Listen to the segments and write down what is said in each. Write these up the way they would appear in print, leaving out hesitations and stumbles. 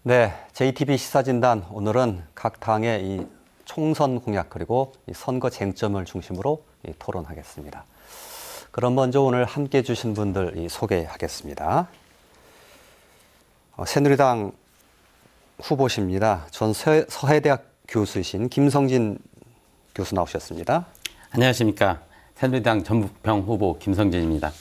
네, JTB 시사진단 오늘은 각 당의 이 총선 공약 그리고 이 선거 쟁점을 중심으로 토론하겠습니다. 그럼 먼저 오늘 함께해 주신 분들 소개하겠습니다. 새누리당 후보십니다. 전 서해대학 교수이신 김성진 교수 나오셨습니다. 안녕하십니까. 새누리당 전북평 후보 김성진입니다.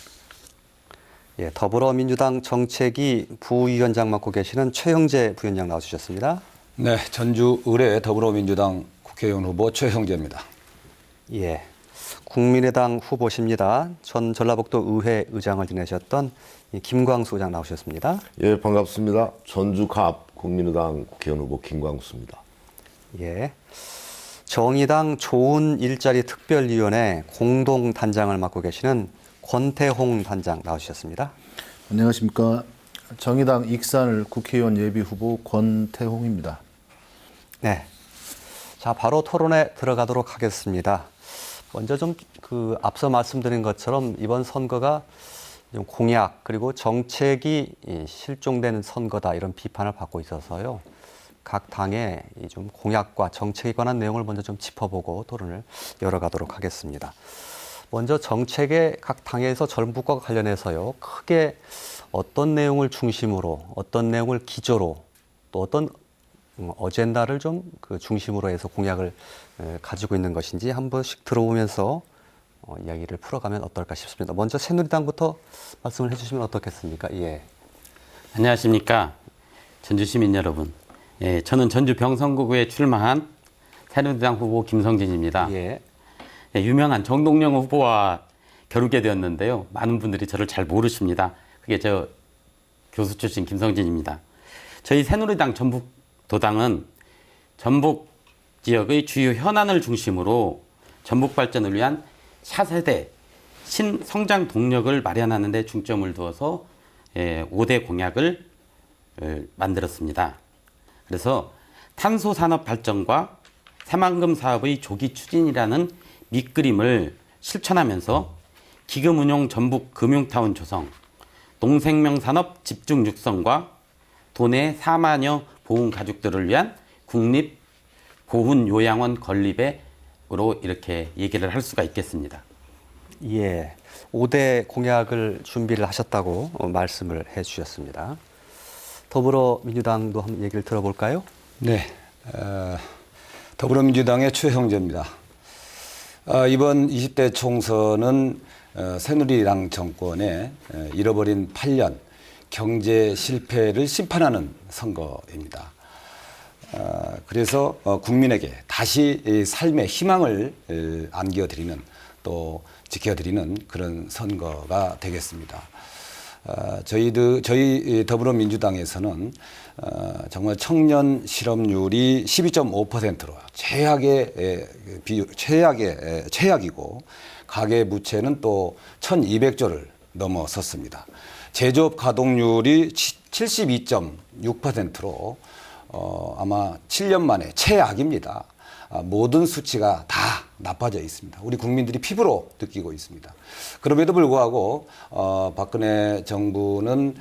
예, 더불어민주당 정책위 부위원장 맡고 계시는 최형재 부위원장 나와주셨습니다. 네, 전주 의뢰 더불어민주당 국회의원 후보 최형재입니다. 예, 국민의당 후보십니다. 전 전라북도 의회 의장을 지내셨던 김광수 의장 나오셨습니다. 예, 반갑습니다. 전주 갑 국민의당 국회의원 후보 김광수입니다. 예, 정의당 좋은 일자리 특별위원회 공동단장을 맡고 계시는 권태홍 단장 나오셨습니다. 안녕하십니까. 정의당 익산을 국회의원 예비후보 권태홍입니다. 네. 자, 바로 토론에 들어가도록 하겠습니다. 먼저 앞서 말씀드린 것처럼 이번 선거가 좀 공약 그리고 정책이 실종되는 선거다 이런 비판을 받고 있어서요. 각 당의 좀 공약과 정책에 관한 내용을 먼저 좀 짚어보고 토론을 열어가도록 하겠습니다. 먼저 정책의 각 당에서 전북과 관련해서요. 크게 어떤 내용을 중심으로 어떤 내용을 기조로 또 어떤 어젠다를 좀 중심으로 해서 공약을 가지고 있는 것인지 한 번씩 들어보면서 이야기를 풀어가면 어떨까 싶습니다. 먼저 새누리당부터 말씀을 해주시면 어떻겠습니까? 예. 안녕하십니까. 전주 시민 여러분. 예, 저는 전주 병성구에 출마한 새누리당 후보 김성진입니다. 예. 예, 유명한 정동영 후보와 겨루게 되었는데요. 많은 분들이 저를 잘 모르십니다. 그게 저 교수 출신 김성진입니다. 저희 새누리당 전북도당은 전북 지역의 주요 현안을 중심으로 전북 발전을 위한 차세대 신성장 동력을 마련하는 데 중점을 두어서 5대 공약을 만들었습니다. 그래서 탄소산업 발전과 새만금 사업의 조기 추진이라는 밑그림을 실천하면서 기금운용 전북 금융타운 조성, 농생명산업 집중 육성과 도내 4만여 보훈 가족들을 위한 국립 보훈 요양원 건립으로 이렇게 얘기를 할 수가 있겠습니다. 예. 5대 공약을 준비를 하셨다고 말씀을 해 주셨습니다. 더불어민주당도 한번 얘기를 들어볼까요? 네, 더불어민주당의 최형재입니다. 이번 20대 총선은 새누리당 정권의 잃어버린 8년 경제 실패를 심판하는 선거입니다. 그래서 국민에게 다시 삶의 희망을 안겨드리는 또 지켜드리는 그런 선거가 되겠습니다. 저희 더불어민주당에서는 정말 청년 실업률이 12.5%로 최악이고 가계 부채는 또 1,200조를 넘어섰습니다. 제조업 가동률이 72.6%로 아마 7년 만에 최악입니다. 모든 수치가 다 나빠져 있습니다. 우리 국민들이 피부로 느끼고 있습니다. 그럼에도 불구하고 박근혜 정부는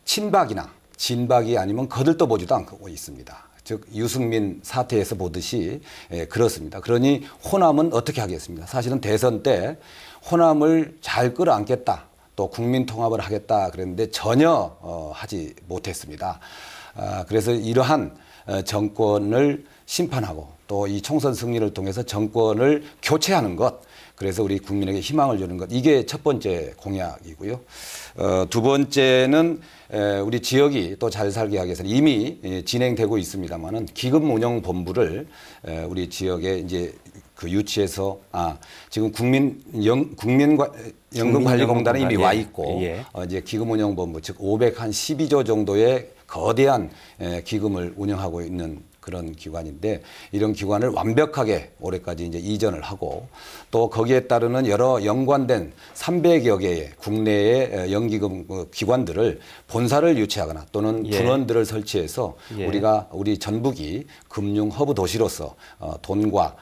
친박이나 진박이 아니면 거들떠보지도 않고 있습니다. 즉 유승민 사태에서 보듯이 그렇습니다. 그러니 호남은 어떻게 하겠습니까? 사실은 대선 때 호남을 잘 끌어안겠다. 또 국민 통합을 하겠다 그랬는데 전혀 하지 못했습니다. 그래서 이러한 정권을 심판하고 또 이 총선 승리를 통해서 정권을 교체하는 것, 그래서 우리 국민에게 희망을 주는 것, 이게 첫 번째 공약이고요. 두 번째는 우리 지역이 또 잘 살게 하기 위해서 이미 진행되고 있습니다만은 기금운용본부를 우리 지역에 이제 유치해서 지금 국민연금관리공단에 이미 와 있고 예. 이제 기금운용본부 즉 512조 정도의 거대한 기금을 운영하고 있는 그런 기관인데 이런 기관을 완벽하게 올해까지 이제 이전을 하고 또 거기에 따르는 여러 연관된 300여 개의 국내의 연기금 기관들을 본사를 유치하거나 또는 분원들을 설치해서 우리 전북이 금융 허브 도시로서 돈과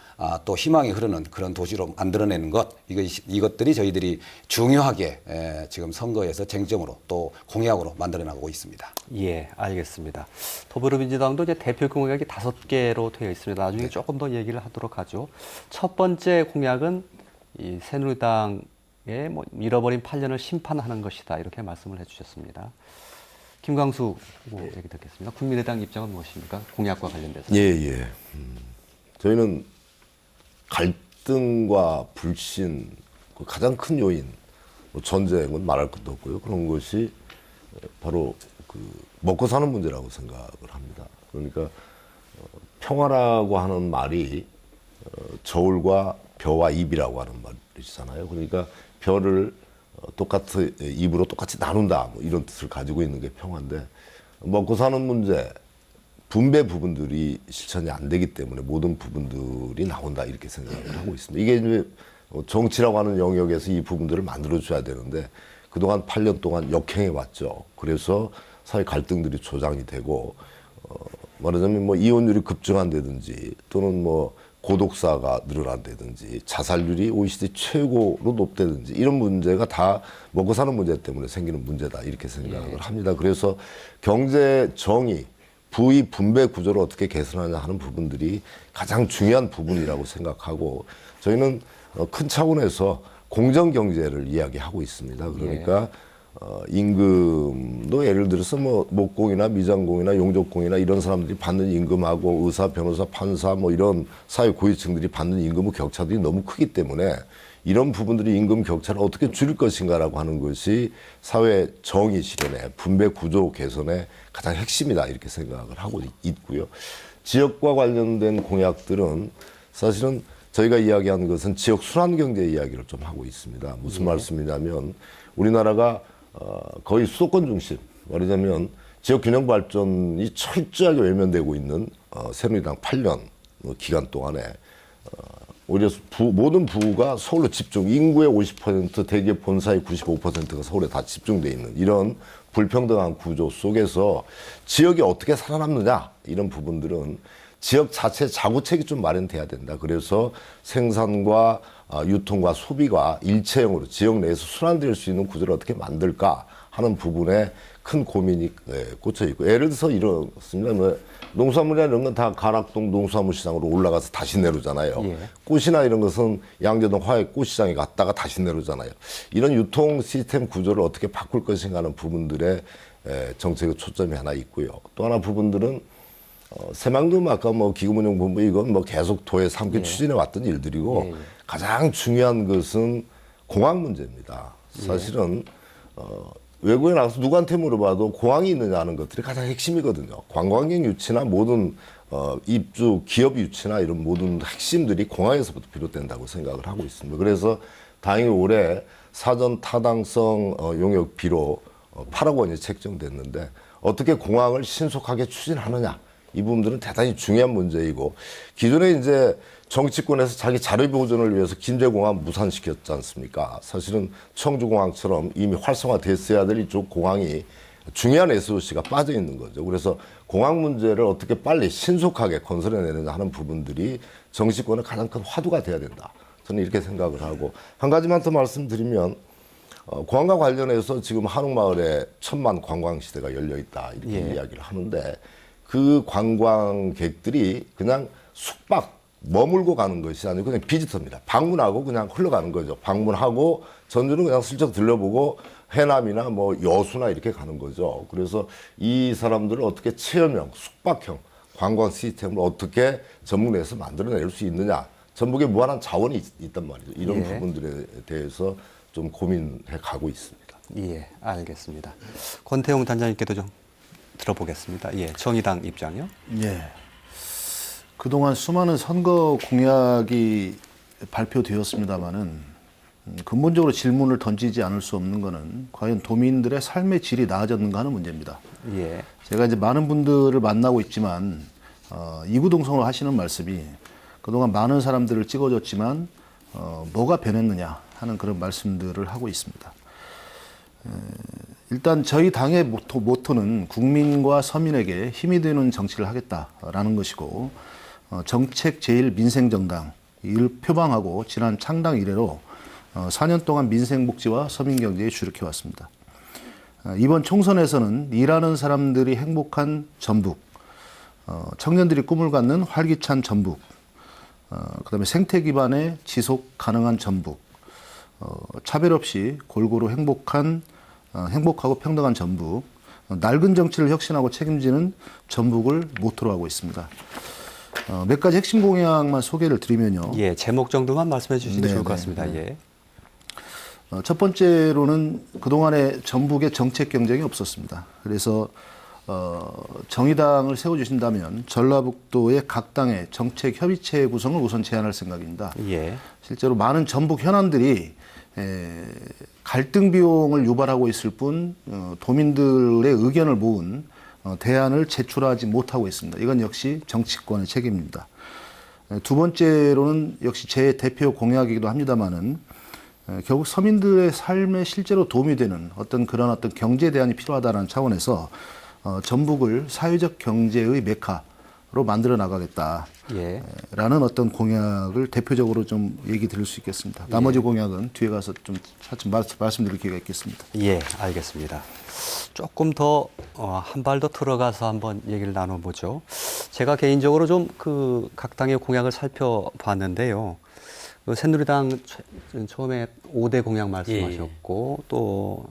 또 희망이 흐르는 그런 도시로 만들어내는 것, 이것들이 저희들이 중요하게 지금 선거에서 쟁점으로 또 공약으로 만들어 나가고 있습니다. 예, 알겠습니다. 더불어민주당도 이제 대표 공약이 5개로 되어 있습니다. 나중에 조금 더 얘기를 하도록 하죠. 첫 번째 공약은 이 새누리당의 뭐 잃어버린 8년을 심판하는 것이다. 이렇게 말씀을 해주셨습니다. 김광수 후보 얘기 듣겠습니다. 국민의당 입장은 무엇입니까? 공약과 관련돼서. 예. 저희는 갈등과 불신 그 가장 큰 요인, 뭐 전쟁은 말할 것도 없고요. 그런 것이 바로 그 먹고 사는 문제라고 생각을 합니다. 그러니까 평화라고 하는 말이 저울과 벼와 입이라고 하는 말이잖아요. 그러니까 벼를 똑같이 입으로 똑같이 나눈다, 뭐 이런 뜻을 가지고 있는 게 평화인데, 먹고 사는 문제, 분배 부분들이 실천이 안 되기 때문에 모든 부분들이 나온다, 이렇게 생각을 하고 있습니다. 이게 이제 정치라고 하는 영역에서 이 부분들을 만들어줘야 되는데 그동안 8년 동안 역행해 왔죠. 그래서 사회 갈등들이 조장이 되고 말하자면 뭐 이혼율이 급증한다든지 또는 뭐 고독사가 늘어난다든지 자살률이 OECD 최고로 높다든지 이런 문제가 다 먹고 사는 문제 때문에 생기는 문제다, 이렇게 생각을 합니다. 그래서 경제 정의, 부의 분배 구조를 어떻게 개선하냐 하는 부분들이 가장 중요한 부분이라고 생각하고, 저희는 큰 차원에서 공정 경제를 이야기하고 있습니다. 그러니까 임금도 예를 들어서 뭐 목공이나 미장공이나 용접공이나 이런 사람들이 받는 임금하고 의사, 변호사, 판사 뭐 이런 사회 고위층들이 받는 임금의 격차들이 너무 크기 때문에 이런 부분들이 임금 격차를 어떻게 줄일 것인가라고 하는 것이 사회 정의 실현에, 분배 구조 개선의 가장 핵심이다, 이렇게 생각을 하고 있고요. 지역과 관련된 공약들은 사실은 저희가 이야기하는 것은 지역 순환경제 이야기를 좀 하고 있습니다. 무슨 말씀이냐면 우리나라가 거의 수도권 중심, 말하자면 지역 균형 발전이 철저하게 외면되고 있는 새누리당 8년 기간 동안에 오히려 모든 부가 서울로 집중, 인구의 50%, 대기업 본사의 95%가 서울에 다 집중돼 있는 이런 불평등한 구조 속에서 지역이 어떻게 살아남느냐, 이런 부분들은 지역 자체 자구책이 좀 마련돼야 된다. 그래서 생산과 유통과 소비가 일체형으로 지역 내에서 순환될 수 있는 구조를 어떻게 만들까 하는 부분에 큰 고민이 꽂혀 있고, 예를 들어서 이렇습니다. 뭐 농수산물이나 이런 건 다 가락동 농수산물 시장으로 올라가서 다시 내려오잖아요. 예. 꽃이나 이런 것은 양재동 화훼 꽃시장에 갔다가 다시 내려오잖아요. 이런 유통 시스템 구조를 어떻게 바꿀 것인가 하는 부분들의 정책의 초점이 하나 있고요. 또 하나 부분들은 새만금 아까 뭐 기금운용본부 이건 뭐 계속 도에 함께 추진해 왔던 일들이고 가장 중요한 것은 공항 문제입니다. 사실은 외국에 나가서 누구한테 물어봐도 공항이 있느냐 하는 것들이 가장 핵심이거든요. 관광객 유치나 모든 입주 기업 유치나 이런 모든 핵심들이 공항에서부터 비롯된다고 생각을 하고 있습니다. 그래서 다행히 올해 사전 타당성 용역 비로 8억 원이 책정됐는데 어떻게 공항을 신속하게 추진하느냐, 이 부분들은 대단히 중요한 문제이고, 기존에 이제 정치권에서 자기 자료 보존을 위해서 김제공항 무산시켰지 않습니까? 사실은 청주공항처럼 이미 활성화됐어야 될 이쪽 공항이 중요한 SOC가 빠져 있는 거죠. 그래서 공항 문제를 어떻게 빨리 신속하게 건설해내느냐 하는 부분들이 정치권의 가장 큰 화두가 돼야 된다. 저는 이렇게 생각을 하고, 한 가지만 더 말씀드리면 공항과 관련해서 지금 한옥마을에 1000만 관광시대가 열려있다, 이렇게 이야기를 하는데, 그 관광객들이 그냥 숙박 머물고 가는 것이 아니고 그냥 비지터입니다. 방문하고 그냥 흘러가는 거죠. 방문하고 전주는 그냥 슬쩍 들려보고 해남이나 뭐 여수나 이렇게 가는 거죠. 그래서 이 사람들을 어떻게 체험형, 숙박형 관광 시스템을 어떻게 전북 내에서 만들어낼 수 있느냐. 전북에 무한한 자원이 있단 말이죠. 이런 부분들에 대해서 좀 고민해 가고 있습니다. 예, 알겠습니다. 권태용 단장님께도 좀 들어보겠습니다. 예, 정의당 입장이요. 예. 그동안 수많은 선거 공약이 발표되었습니다마는 근본적으로 질문을 던지지 않을 수 없는 것은 과연 도민들의 삶의 질이 나아졌는가 하는 문제입니다. 예. 제가 이제 많은 분들을 만나고 있지만 이구동성으로 하시는 말씀이 그동안 많은 사람들을 찍어줬지만 뭐가 변했느냐 하는 그런 말씀들을 하고 있습니다. 일단 저희 당의 모토는 국민과 서민에게 힘이 되는 정치를 하겠다라는 것이고, 정책 제일 민생정당 이를 표방하고 지난 창당 이래로 4년 동안 민생복지와 서민경제에 주력해 왔습니다. 이번 총선에서는 일하는 사람들이 행복한 전북, 청년들이 꿈을 갖는 활기찬 전북, 그다음에 생태 기반의 지속 가능한 전북, 차별 없이 골고루 행복하고 평등한 전북, 낡은 정치를 혁신하고 책임지는 전북을 모토로 하고 있습니다. 몇 가지 핵심 공약만 소개를 드리면요. 예, 제목 정도만 말씀해 주시면 네, 좋을 것 네, 같습니다. 네. 예. 첫 번째로는 그동안에 전북에 정책 경쟁이 없었습니다. 그래서 정의당을 세워주신다면 전라북도의 각 당의 정책 협의체 구성을 우선 제안할 생각입니다. 예. 실제로 많은 전북 현안들이 갈등 비용을 유발하고 있을 뿐 도민들의 의견을 모은 대안을 제출하지 못하고 있습니다. 이건 역시 정치권의 책임입니다. 두 번째로는 역시 제 대표 공약이기도 합니다만은 결국 서민들의 삶에 실제로 도움이 되는 어떤 경제 대안이 필요하다는 차원에서 전북을 사회적 경제의 메카로 만들어 나가겠다. 예. 라는 어떤 공약을 대표적으로 좀 얘기 드릴 수 있겠습니다. 나머지 공약은 뒤에 가서 좀 차츰 말씀드릴 기회가 있겠습니다. 예, 알겠습니다. 조금 더 한 발 더 들어가서 한번 얘기를 나눠보죠. 제가 개인적으로 좀 그 각 당의 공약을 살펴봤는데요. 그 새누리당 처음에 5대 공약 말씀하셨고 또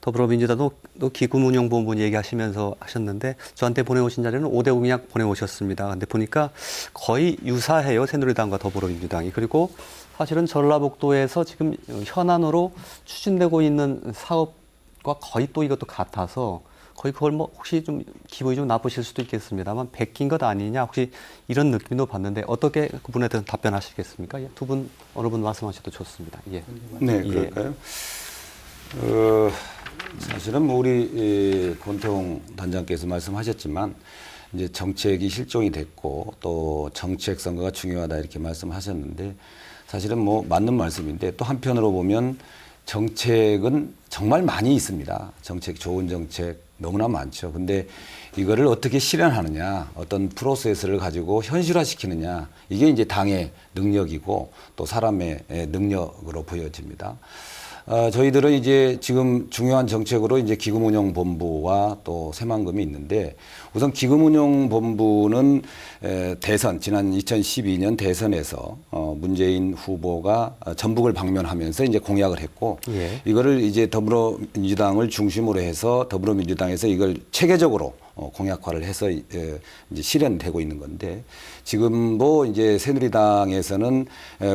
더불어민주당도 또 기금운용본부 얘기하시면서 하셨는데 저한테 보내오신 자료는 5대 공약 보내오셨습니다. 근데 보니까 거의 유사해요. 새누리당과 더불어민주당이. 그리고 사실은 전라북도에서 지금 현안으로 추진되고 있는 사업과 거의 또 이것도 같아서 거의 그걸 뭐 혹시 좀 기분이 좀 나쁘실 수도 있겠습니다만 베낀 것 아니냐 혹시 이런 느낌도 봤는데 어떻게 그분에 대해서 답변하시겠습니까? 예, 두 분 어느 분 말씀하셔도 좋습니다. 예. 네, 예. 그럴까요? 사실은 뭐 우리 권태홍 단장께서 말씀하셨지만 이제 정책이 실종이 됐고 또 정책 선거가 중요하다 이렇게 말씀하셨는데 사실은 뭐 맞는 말씀인데 또 한편으로 보면 정책은 정말 많이 있습니다. 정책, 좋은 정책 너무나 많죠. 근데 이거를 어떻게 실현하느냐, 어떤 프로세스를 가지고 현실화시키느냐, 이게 이제 당의 능력이고 또 사람의 능력으로 보여집니다. 저희들은 이제 지금 중요한 정책으로 이제 기금운용본부와 또 새만금이 있는데 우선 기금운용본부는 대선, 지난 2012년 대선에서 문재인 후보가 전북을 방문하면서 이제 공약을 했고 예. 이거를 이제 더불어민주당을 중심으로 해서 더불어민주당에서 이걸 체계적으로 공약화를 해서 이제 실현되고 있는 건데 지금 뭐 이제 새누리당에서는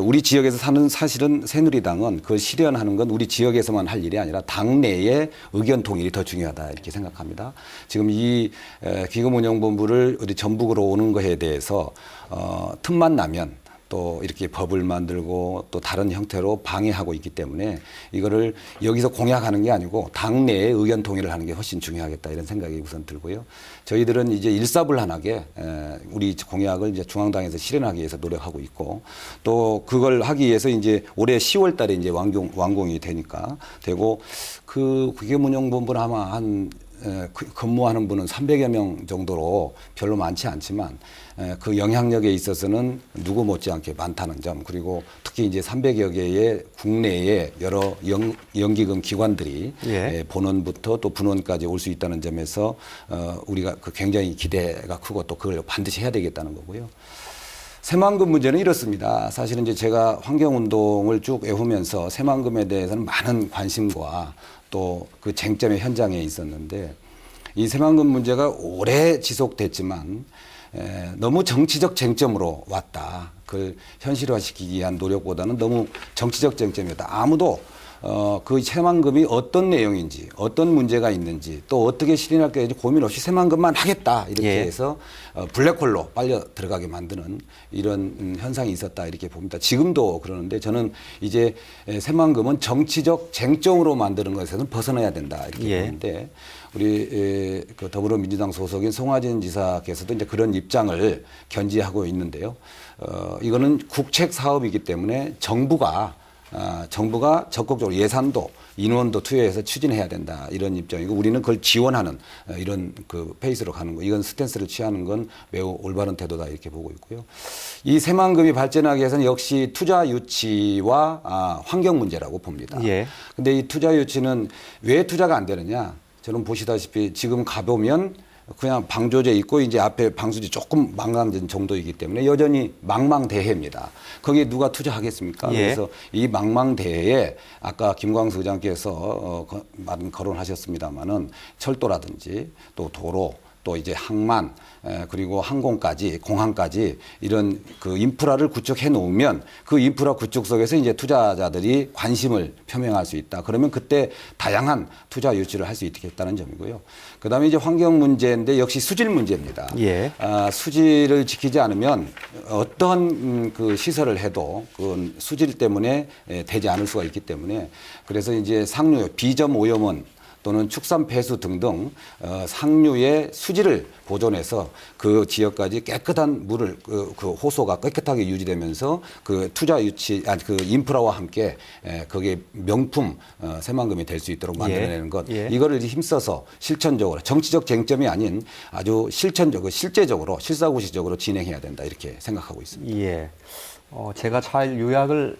우리 지역에서 사는 사실은 새누리당은 그걸 실현하는 건 우리 지역에서만 할 일이 아니라 당내의 의견 통일이 더 중요하다 이렇게 생각합니다. 지금 이 기금운용본부를 우리 전북으로 오는 것에 대해서 틈만 나면 또 이렇게 법을 만들고 또 다른 형태로 방해하고 있기 때문에 이거를 여기서 공약하는 게 아니고 당내의 의견 통일을 하는 게 훨씬 중요하겠다 이런 생각이 우선 들고요. 저희들은 이제 일사불란하게 우리 공약을 이제 중앙당에서 실현하기 위해서 노력하고 있고 또 그걸 하기 위해서 이제 올해 10월 달에 이제 완공이 되고 그 기금운용본부는 아마 한 근무하는 분은 300여 명 정도로 별로 많지 않지만 그 영향력에 있어서는 누구 못지않게 많다는 점 그리고 특히 이제 300여 개의 국내의 여러 연기금 기관들이 예. 본원부터 또 분원까지 올 수 있다는 점에서 우리가 그 굉장히 기대가 크고 또 그걸 반드시 해야 되겠다는 거고요. 새만금 문제는 이렇습니다. 사실은 이제 제가 환경운동을 쭉 애우면서 새만금에 대해서는 많은 관심과 또 그 쟁점의 현장에 있었는데 이 새만금 문제가 오래 지속됐지만 너무 정치적 쟁점으로 왔다. 그걸 현실화시키기 위한 노력보다는 너무 정치적 쟁점이었다. 아무도 그 새만금이 어떤 내용인지 어떤 문제가 있는지 또 어떻게 실현할 건지 고민 없이 새만금만 하겠다 이렇게 예. 해서 블랙홀로 빨려 들어가게 만드는 이런 현상이 있었다 이렇게 봅니다. 지금도 그러는데 저는 이제 새만금은 정치적 쟁점으로 만드는 것에서는 벗어나야 된다 이렇게 예. 보는데 우리 그 더불어민주당 소속인 송하진 지사께서도 이제 그런 입장을 견지하고 있는데요. 이거는 국책 사업이기 때문에 정부가 적극적으로 예산도 인원도 투여해서 추진해야 된다 이런 입장이고 우리는 그걸 지원하는 이런 그 페이스로 가는 거 이건 스탠스를 취하는 건 매우 올바른 태도다 이렇게 보고 있고요. 이 새만금이 발전하기 위해서는 역시 투자 유치와 환경 문제라고 봅니다. 예. 근데 이 투자 유치는 왜 투자가 안 되느냐? 저는 보시다시피 지금 가보면 그냥 방조제 있고 이제 앞에 방수지 조금 망가진 정도이기 때문에 여전히 망망대해입니다. 거기에 누가 투자하겠습니까? 예. 그래서 이 망망대해에 아까 김광수 의장께서 많은 거론하셨습니다마는 철도라든지 또 도로 또 이제 항만 그리고 항공까지 공항까지 이런 그 인프라를 구축해 놓으면 그 인프라 구축 속에서 이제 투자자들이 관심을 표명할 수 있다. 그러면 그때 다양한 투자 유치를 할 수 있겠다는 점이고요. 그다음에 이제 환경 문제인데 역시 수질 문제입니다. 예. 수질을 지키지 않으면 어떤 그 시설을 해도 그 수질 때문에 되지 않을 수가 있기 때문에 그래서 이제 상류 비점 오염원 또는 축산 폐수 등등 상류의 수질을 보존해서 그 지역까지 깨끗한 물을 그 호소가 깨끗하게 유지되면서 그 투자 유치 그 인프라와 함께 거기에 명품 새만금이 될 수 있도록 만들어내는 것 이거를 힘써서 실천적으로 정치적 쟁점이 아닌 아주 실천적으로 실제적으로 실사구시적으로 진행해야 된다 이렇게 생각하고 있습니다. 예. 제가 잘 요약을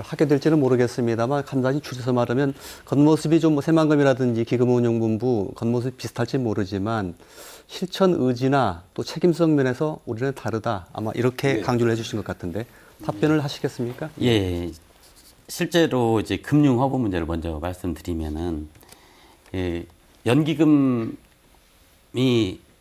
하게 될지는 모르겠습니다만 간단히 줄여서 말하면 겉모습이 좀 뭐 새만금이라든지 기금운용본부 겉모습이 비슷할지 모르지만 실천 의지나 또 책임성 면에서 우리는 다르다. 아마 이렇게 강조를 해주신 것 같은데 답변을 하시겠습니까? 예, 실제로 이제 금융 허브 문제를 먼저 말씀드리면은 연기금이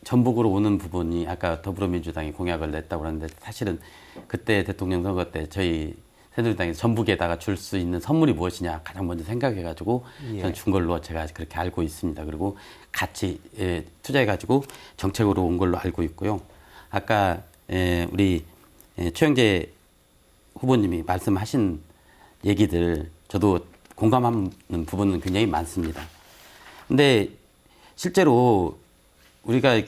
전북으로 오는 부분이 아까 더불어민주당이 공약을 냈다고 하는데 사실은 그때 대통령 선거 때 저희 새누리당에서 전북에다가 줄 수 있는 선물이 무엇이냐 가장 먼저 생각해가지고 저는 준 걸로 제가 그렇게 알고 있습니다. 그리고 같이 투자해가지고 정책으로 온 걸로 알고 있고요. 아까 우리 최영재 후보님이 말씀하신 얘기들 저도 공감하는 부분은 굉장히 많습니다. 근데 실제로 우리가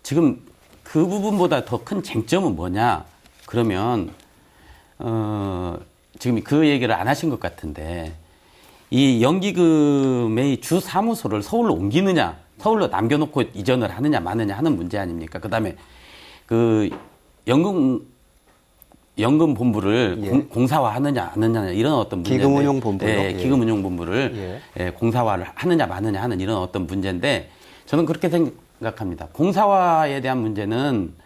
지금 그 부분보다 더 큰 쟁점은 뭐냐 그러면 지금 그 얘기를 안 하신 것 같은데 이 연기금의 주 사무소를 서울로 옮기느냐 서울로 남겨놓고 이전을 하느냐 마느냐 하는 문제 아닙니까? 그다음에 그 연금본부를 공사화하느냐 안 하느냐 이런 어떤 문제인데 기금운용본부요? 기금운용본부를 공사화를 하느냐 마느냐 하는 이런 어떤 문제인데 저는 그렇게 생각합니다. 공사화에 대한 문제는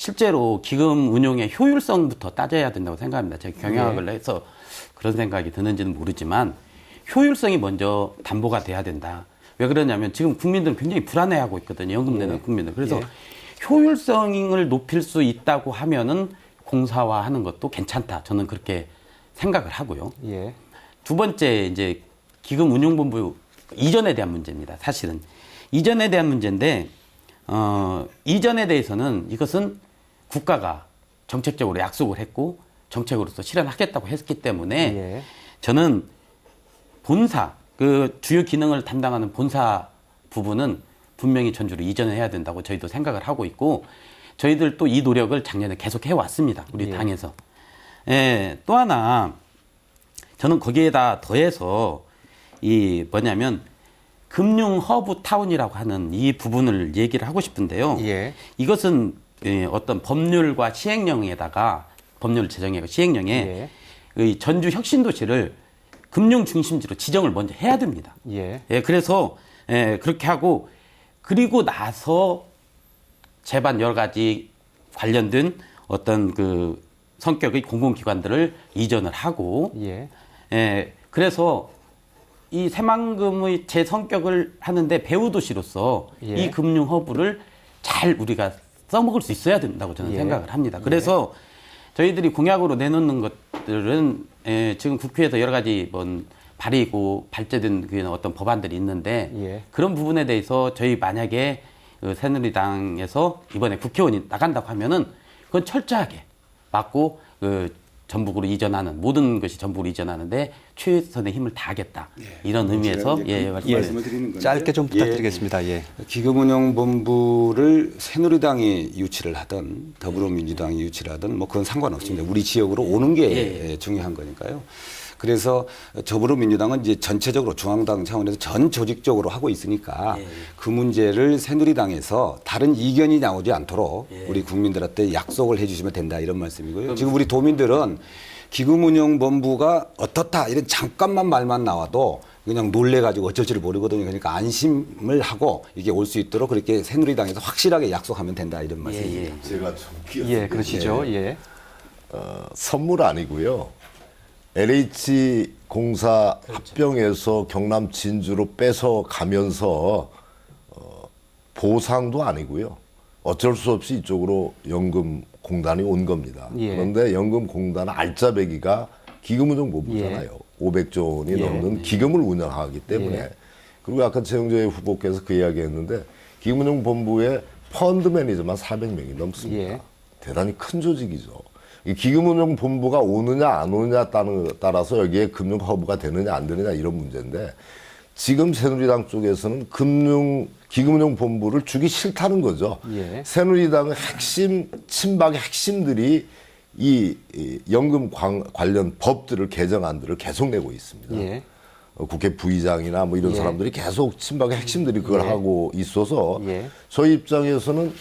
실제로 기금 운용의 효율성부터 따져야 된다고 생각합니다. 제가 경영학을 해서 그런 생각이 드는지는 모르지만 효율성이 먼저 담보가 돼야 된다. 왜 그러냐면 지금 국민들은 굉장히 불안해하고 있거든요. 연금 내는 국민들. 그래서 효율성을 높일 수 있다고 하면은 공사화하는 것도 괜찮다. 저는 그렇게 생각을 하고요. 두 번째 이제 기금 운용본부 이전에 대한 문제입니다. 사실은 이전에 대한 문제인데 이전에 대해서는 이것은 국가가 정책적으로 약속을 했고 정책으로서 실현하겠다고 했기 때문에 저는 본사 그 주요 기능을 담당하는 본사 부분은 분명히 전주로 이전해야 된다고 저희도 생각을 하고 있고 저희들 또 이 노력을 작년에 계속 해왔습니다. 우리 당에서. 또 하나 저는 거기에다 더해서 이 뭐냐면 금융 허브 타운이라고 하는 이 부분을 얘기를 하고 싶은데요. 이것은 어떤 법률과 시행령에다가 법률 제정에 시행령에 이 전주 혁신도시를 금융 중심지로 지정을 먼저 해야 됩니다. 그래서 그렇게 하고 그리고 나서 제반 여러 가지 관련된 어떤 그 성격의 공공기관들을 이전을 하고 그래서 이 새만금의 제 성격을 하는데 배후 도시로서 이 금융 허브를 잘 우리가 써먹을 수 있어야 된다고 저는 생각을 합니다. 그래서 저희들이 공약으로 내놓는 것들은 지금 국회에서 여러 가지 발의고 발제된 어떤 법안들이 있는데 그런 부분에 대해서 저희 만약에 새누리당에서 이번에 국회의원이 나간다고 하면은 그건 철저하게 막고 전북으로 이전하는 모든 것이 전북으로 이전하는데 최선의 힘을 다하겠다 이런 의미에서 말씀을 드리는 건데 짧게 좀 부탁드리겠습니다. 기금운용본부를 새누리당이 유치를 하든 더불어민주당이 유치를 하든 뭐 그건 상관없습니다. 우리 지역으로 오는 게 중요한 거니까요. 그래서 더불어민주당은 이제 전체적으로 중앙당 차원에서 전 조직적으로 하고 있으니까 그 문제를 새누리당에서 다른 이견이 나오지 않도록 우리 국민들한테 약속을 해주시면 된다 이런 말씀이고요. 지금 우리 도민들은 기금운용본부가 어떻다 이런 잠깐만 말만 나와도 그냥 놀래가지고 어쩔 줄 모르거든요. 그러니까 안심을 하고 이게 올 수 있도록 그렇게 새누리당에서 확실하게 약속하면 된다 이런 말씀입니다. 제가 좀 예, 그러시죠. 예. 선물 아니고요. LH 공사 합병해서 경남 진주로 뺏어 가면서 보상도 아니고요. 어쩔 수 없이 이쪽으로 연금공단이 온 겁니다. 예. 그런데 연금공단은 알짜배기가 기금운용본부잖아요. 500조 원이 예. 넘는 기금을 운영하기 때문에. 예. 그리고 아까 최영재 후보께서 그 이야기 했는데 기금운용본부의 펀드 매니저만 400명이 넘습니다. 예. 대단히 큰 조직이죠. 이 기금운용본부가 오느냐 안 오느냐 따라서 여기에 금융 허브가 되느냐 안 되느냐 이런 문제인데 지금 새누리당 쪽에서는 기금운용본부를 주기 싫다는 거죠. 예. 새누리당의 친박의 핵심들이 이 연금 관련 법들을 개정안들을 계속 내고 있습니다. 예. 국회 부의장이나 뭐 이런 예. 사람들이 계속 친박의 핵심들이 그걸 예. 하고 있어서 예. 저희 입장에서는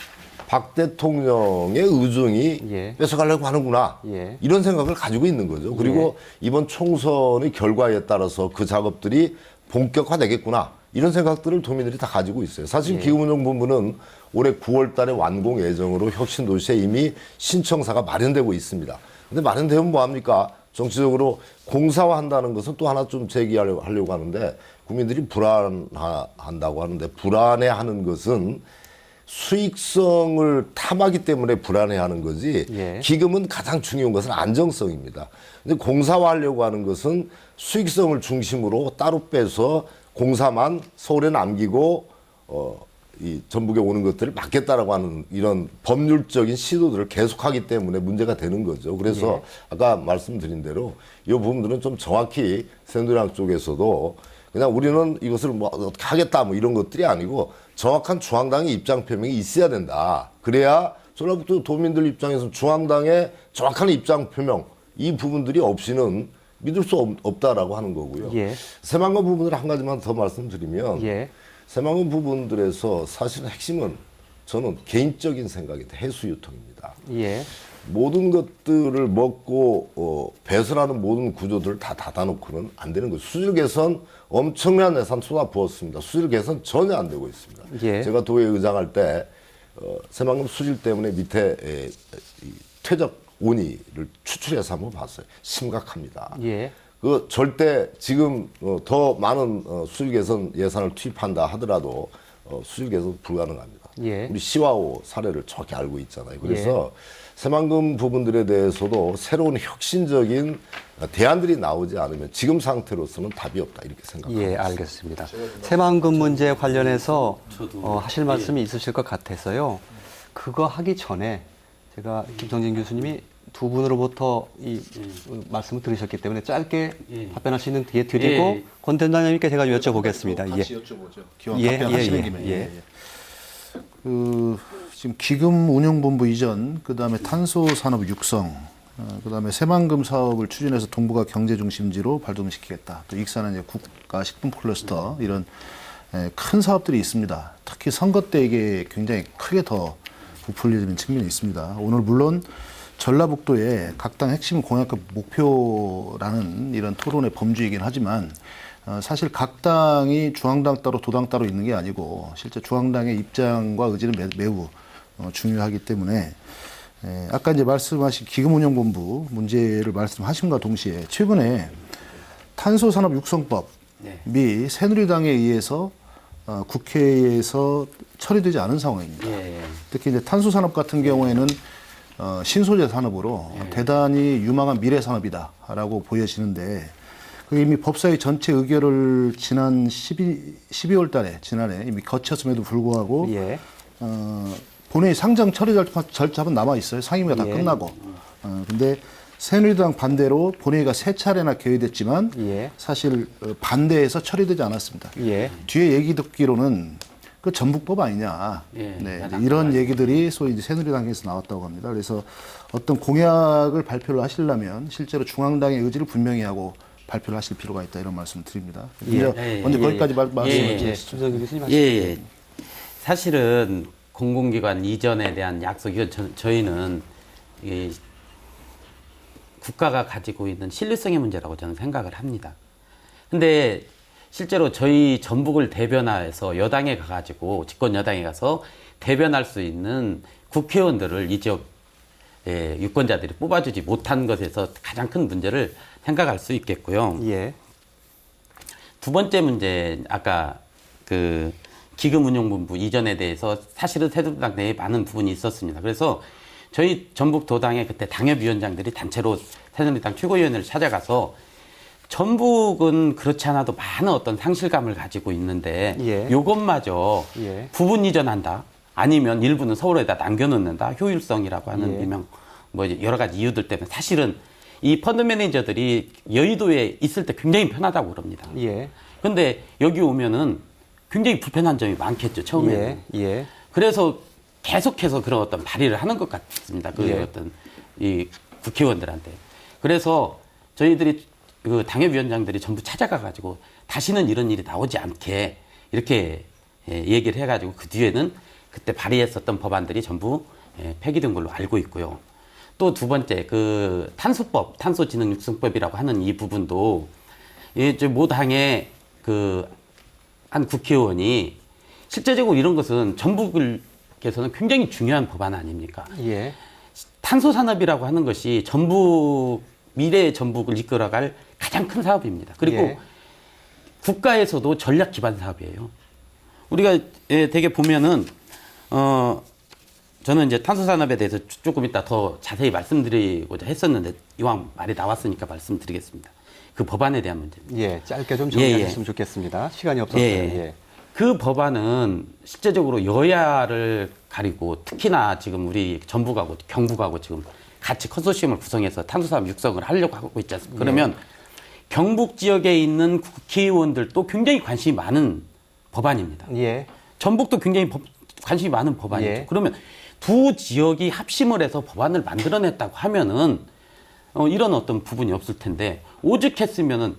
박 대통령의 의중이 예. 뺏어가려고 하는구나. 예. 이런 생각을 가지고 있는 거죠. 그리고 이번 총선의 결과에 따라서 그 작업들이 본격화되겠구나. 이런 생각들을 도민들이 다 가지고 있어요. 사실 예. 기금운용본부는 올해 9월 달에 완공 예정으로 혁신도시에 이미 신청사가 마련되고 있습니다. 근데 마련되면 뭐합니까? 정치적으로 공사화한다는 것은 또 하나 좀 제기하려고 하는데 국민들이 불안한다고 하는데 불안해하는 것은 수익성을 탐하기 때문에 불안해하는 거지 예. 기금은 가장 중요한 것은 안정성입니다. 근데 공사화하려고 하는 것은 수익성을 중심으로 따로 빼서 공사만 서울에 남기고 이 전북에 오는 것들을 막겠다라고 하는 이런 법률적인 시도들을 계속하기 때문에 문제가 되는 거죠. 그래서 아까 말씀드린 대로 이 부분들은 좀 정확히 새누리당 쪽에서도 그냥 우리는 이것을 뭐 어떻게 하겠다 뭐 이런 것들이 아니고 정확한 중앙당의 입장 표명이 있어야 된다. 그래야 전라북도 도민들 입장에서 중앙당의 정확한 입장 표명 이 부분들이 없이는 믿을 수 없다라고 하는 거고요. 예. 새만금 부분을 한 가지만 더 말씀드리면 예. 새만금 부분들에서 사실은 핵심은 저는 개인적인 생각인데 해수 유통입니다. 예. 모든 것들을 먹고 배설하는 모든 구조들을 다 닫아놓고는 안 되는 거죠. 수질 개선 엄청난 예산 쏟아부었습니다. 수질 개선 전혀 안 되고 있습니다. 예. 제가 도에 의장할 때 새만금 수질 때문에 밑에 퇴적 원의를 추출해서 한번 봤어요. 심각합니다. 예. 그 절대 지금 더 많은 수질 개선 예산을 투입한다 하더라도 수질 개선 불가능합니다. 예. 우리 시와오 사례를 정확히 알고 있잖아요. 그래서 새만금 부분들에 대해서도 새로운 혁신적인 대안들이 나오지 않으면 지금 상태로서는 답이 없다 이렇게 생각합니다. 예, 알겠습니다. 새만금 문제 관련해서 하실 말씀이 있으실 것 같아서요. 그거 하기 전에 제가 김성진 교수님이 두 분으로부터 이 말씀을 들으셨기 때문에 짧게 답변할 수 있는 기회 드리고 권 대장님께 제가 여쭤보겠습니다. 같이 여쭤보죠. 기왕 예, 답변하시는 예, 김에. 예. 지금 기금운용본부 이전, 그다음에 탄소산업 육성, 그다음에 새만금 사업을 추진해서 동북아 경제중심지로 발돋움시키겠다. 또 익산은 이제 국가식품 클러스터 이런 큰 사업들이 있습니다. 특히 선거 때 이게 굉장히 크게 더 부풀리는 측면이 있습니다. 오늘 물론 전라북도의 각 당 핵심 공약과 목표라는 이런 토론의 범주이긴 하지만 사실 각 당이 중앙당 따로 도당 따로 있는 게 아니고 실제 중앙당의 입장과 의지는 매우 중요하기 때문에 아까 이제 말씀하신 기금운용본부 문제를 말씀하심과 동시에 최근에 탄소산업 육성법이 새누리당에 의해서 국회에서 처리되지 않은 상황입니다. 특히 이제 탄소산업 같은 경우에는 신소재 산업으로 대단히 유망한 미래 산업이다라고 보여지는데 그 이미 법사위 전체 의결을 지난 12월 달에 지난해 이미 거쳤음에도 불구하고 본회의 상정 처리 절차는 남아 있어요. 상임위가 다 끝나고. 근데 새누리당 반대로 본회의가 3차례나 개의됐지만 사실 반대해서 처리되지 않았습니다. 뒤에 얘기 듣기로는 그 전북법 아니냐. 이런 얘기들이 소위 이제 새누리당에서 나왔다고 합니다. 그래서 어떤 공약을 발표를 하시려면 실제로 중앙당의 의지를 분명히 하고 발표를 하실 필요가 있다 이런 말씀을 드립니다. 먼저 거기까지 말씀해 주시죠. 사실은 공공기관 이전에 대한 약속, 저희는 국가가 가지고 있는 신뢰성의 문제라고 저는 생각을 합니다. 근데 실제로 저희 전북을 대변해서 여당에 가가지고 집권 여당에 가서 대변할 수 있는 국회의원들을 이 지역 유권자들이 뽑아주지 못한 것에서 가장 큰 문제를 생각할 수 있겠고요. 예. 두 번째 문제, 아까 그 기금운용본부 이전에 대해서 사실은 새누리당 내에 많은 부분이 있었습니다. 그래서 저희 전북도당의 그때 당협위원장들이 단체로 새누리당 최고위원회를 찾아가서 전북은 그렇지 않아도 많은 어떤 상실감을 가지고 있는데 예. 요것마저 예. 부분 이전한다. 아니면 일부는 서울에다 남겨놓는다. 효율성이라고 하는 예. 일명 뭐 이제 여러 가지 이유들 때문에 사실은 이 펀드 매니저들이 여의도에 있을 때 굉장히 편하다고 그럽니다. 예. 근데 여기 오면은 굉장히 불편한 점이 많겠죠, 처음에는. 예. 예. 그래서 계속해서 그런 어떤 발의를 하는 것 같습니다. 그 예. 어떤 이 국회의원들한테. 그래서 저희들이 그 당협위원장들이 전부 찾아가가지고 다시는 이런 일이 나오지 않게 이렇게 얘기를 해가지고 그 뒤에는 그때 발의했었던 법안들이 전부 폐기된 걸로 알고 있고요. 또 두 번째, 그 탄소법, 탄소진흥육성법이라고 하는 이 부분도 이제 모 당의 그 한 국회의원이 실제적으로 이런 것은 전북에서는 굉장히 중요한 법안 아닙니까? 예. 탄소 산업이라고 하는 것이 전북 미래의 전북을 이끌어갈 가장 큰 사업입니다. 그리고 예. 국가에서도 전략 기반 사업이에요. 우리가 되게 보면은 저는 이제 탄소 산업에 대해서 조금 이따 더 자세히 말씀드리고자 했었는데 이왕 말이 나왔으니까 말씀드리겠습니다. 그 법안에 대한 문제입니다. 예. 짧게 좀 정리해 예, 예. 주시면 좋겠습니다. 시간이 없어서. 예, 예. 예. 그 법안은 실제적으로 여야를 가리고 특히나 지금 우리 전북하고 경북하고 지금 같이 컨소시엄을 구성해서 탄소산업 육성을 하려고 하고 있지 않습니까? 그러면 경북 지역에 있는 국회의원들도 굉장히 관심이 많은 법안입니다. 예. 전북도 굉장히 관심이 많은 법안이죠. 예. 그러면 두 지역이 합심을 해서 법안을 만들어냈다고 하면은 이런 어떤 부분이 없을 텐데 오죽했으면은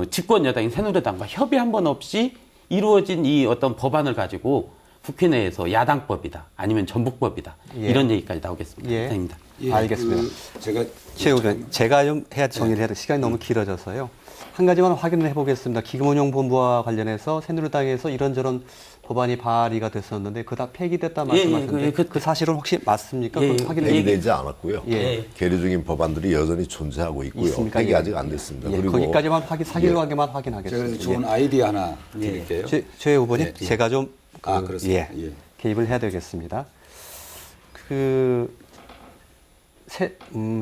집권 여당인 새누리당과 협의 한 번 없이 이루어진 이 어떤 법안을 가지고 국회 내에서 야당법이다 아니면 전북법이다 예. 이런 얘기까지 나오겠습니다. 예. 이상입니다. 알겠습니다. 제가 최 의원, 제가 좀 정리를 해야 돼. 시간이 너무 길어져서요. 한 가지만 확인을 해보겠습니다. 기금운용본부와 관련해서 새누리당에서 이런저런 법안이 발의가 됐었는데 그거 다 폐기됐다 말씀하셨는데 그 사실은 혹시 맞습니까? 예, 그걸 확인해 폐기되지 않았고요. 예. 계류 중인 법안들이 여전히 존재하고 있고요. 있습니까? 폐기 예. 아직 안 됐습니다. 예, 그리고 거기까지만 사실관계만 제가 확인하겠습니다. 좋은 아이디어 하나 드릴게요. 최 후보님, 예, 예. 제가 좀 그렇습니다. 예, 예. 개입을 해야 되겠습니다.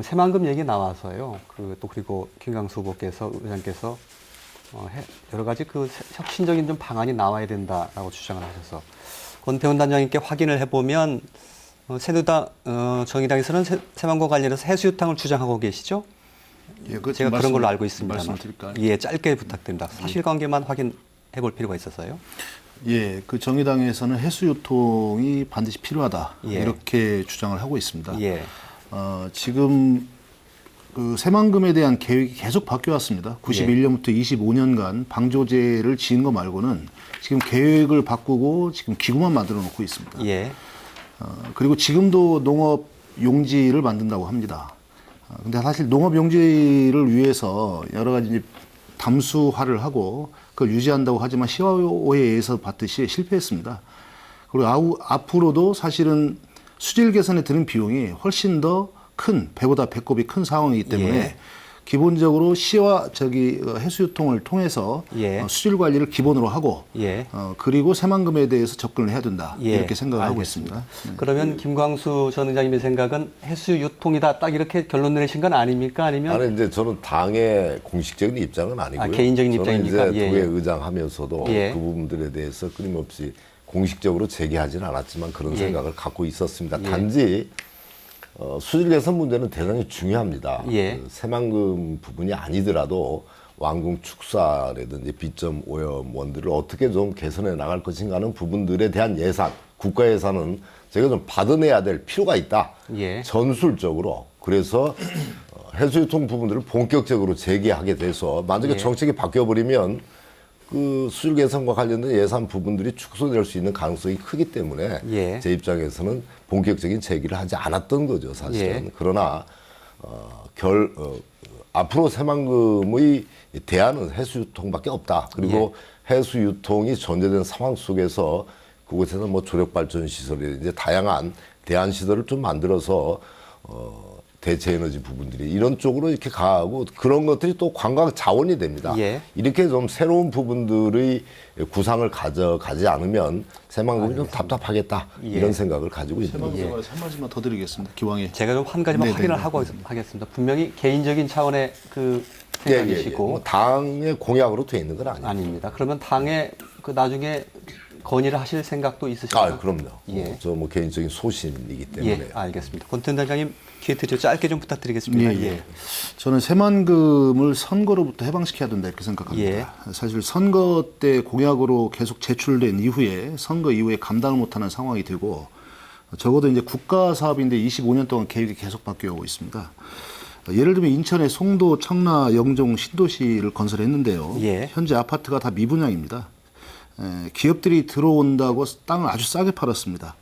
새만금 얘기 나와서요. 그리고 김광수 후보께서 의장께서 여러 가지 혁신적인 좀 방안이 나와야 된다라고 주장을 하셔서 권태훈 단장님께 확인을 해보면 새누리당 정의당에서는 새만금과 관련해서 해수유탕을 주장하고 계시죠? 예, 그거 제가 그런 걸로 알고 있습니다. 말씀드릴까요? 예, 짧게 부탁드립니다. 사실관계만 확인해 볼 필요가 있어서요. 예, 그 정의당에서는 해수유통이 반드시 필요하다 예. 이렇게 주장을 하고 있습니다. 예. 지금 그 새만금에 대한 계획이 계속 바뀌어왔습니다. 91년부터 25년간 방조제를 지은 거 말고는 지금 계획을 바꾸고 지금 기구만 만들어 놓고 있습니다. 예. 그리고 지금도 농업 용지를 만든다고 합니다. 근데 사실 농업 용지를 위해서 여러 가지 이제 담수화를 하고 그걸 유지한다고 하지만 시화오에 의해서 봤듯이 실패했습니다. 그리고 앞으로도 사실은 수질 개선에 드는 비용이 훨씬 더 큰, 배보다 배꼽이 큰 상황이기 때문에 예. 기본적으로 시와 해수유통을 통해서 예. 수질 관리를 기본으로 하고 예. 그리고 새만금에 대해서 접근을 해야 된다. 예. 이렇게 생각을 하고 알겠습니다. 있습니다. 그러면 김광수 전 의장님의 생각은 해수 유통이다 딱 이렇게 결론 내리신 건 아닙니까? 아니면 아니 이제 저는 당의 공식적인 입장은 아니고요. 개인적인 저는 입장입니까? 이제 예, 도의 예. 의장하면서도 예. 그 부분들에 대해서 끊임없이 공식적으로 제기하지는 않았지만 그런 예. 생각을 갖고 있었습니다. 예. 단지 수질 개선 문제는 대단히 중요합니다. 예. 그 새만금 부분이 아니더라도 완공 축사라든지 비점 오염원들을 어떻게 좀 개선해 나갈 것인가 하는 부분들에 대한 예산, 국가 예산은 제가 좀 받아내야 될 필요가 있다. 예. 전술적으로. 그래서 해수유통 부분들을 본격적으로 재개하게 돼서 만약에 예. 정책이 바뀌어버리면 그 수질 개선과 관련된 예산 부분들이 축소될 수 있는 가능성이 크기 때문에 예. 제 입장에서는 본격적인 제기를 하지 않았던 거죠, 사실은. 예. 그러나 앞으로 새만금의 대안은 해수유통밖에 없다. 그리고 해수유통이 전제된 상황 속에서 그곳에서 뭐 조력발전시설이라든지 다양한 대안 시설을 좀 만들어서 대체 에너지 부분들이 이런 쪽으로 이렇게 가고 그런 것들이 또 관광 자원이 됩니다. 예. 이렇게 좀 새로운 부분들의 구상을 가져가지 않으면 새만금이 좀 답답하겠다 이런 생각을 가지고 있습니다. 새만금에서 한 말씀만 더 드리겠습니다. 기왕에. 제가 좀 한 가지만 네, 확인을 네, 네. 하고 하겠습니다. 분명히 개인적인 차원의 그 예, 예, 예. 생각이시고 뭐 당의 공약으로 돼 있는 건 아닙니다. 아닙니다. 그러면 당에 그 나중에 건의를 하실 생각도 있으신가요? 아, 그럼요. 예. 저 뭐 개인적인 소신이기 때문에. 예, 알겠습니다. 권태현 단장님 기회 드려 짧게 좀 부탁드리겠습니다. 예. 저는 새만금을 선거로부터 해방시켜야 된다 이렇게 생각합니다. 예. 사실 선거 때 공약으로 계속 제출된 이후에 선거 이후에 감당을 못하는 상황이 되고 적어도 이제 국가 사업인데 25년 동안 계획이 계속 바뀌어오고 있습니다. 예를 들면 인천의 송도, 청라, 영종 신도시를 건설했는데요. 예. 현재 아파트가 다 미분양입니다. 기업들이 들어온다고 땅을 아주 싸게 팔았습니다.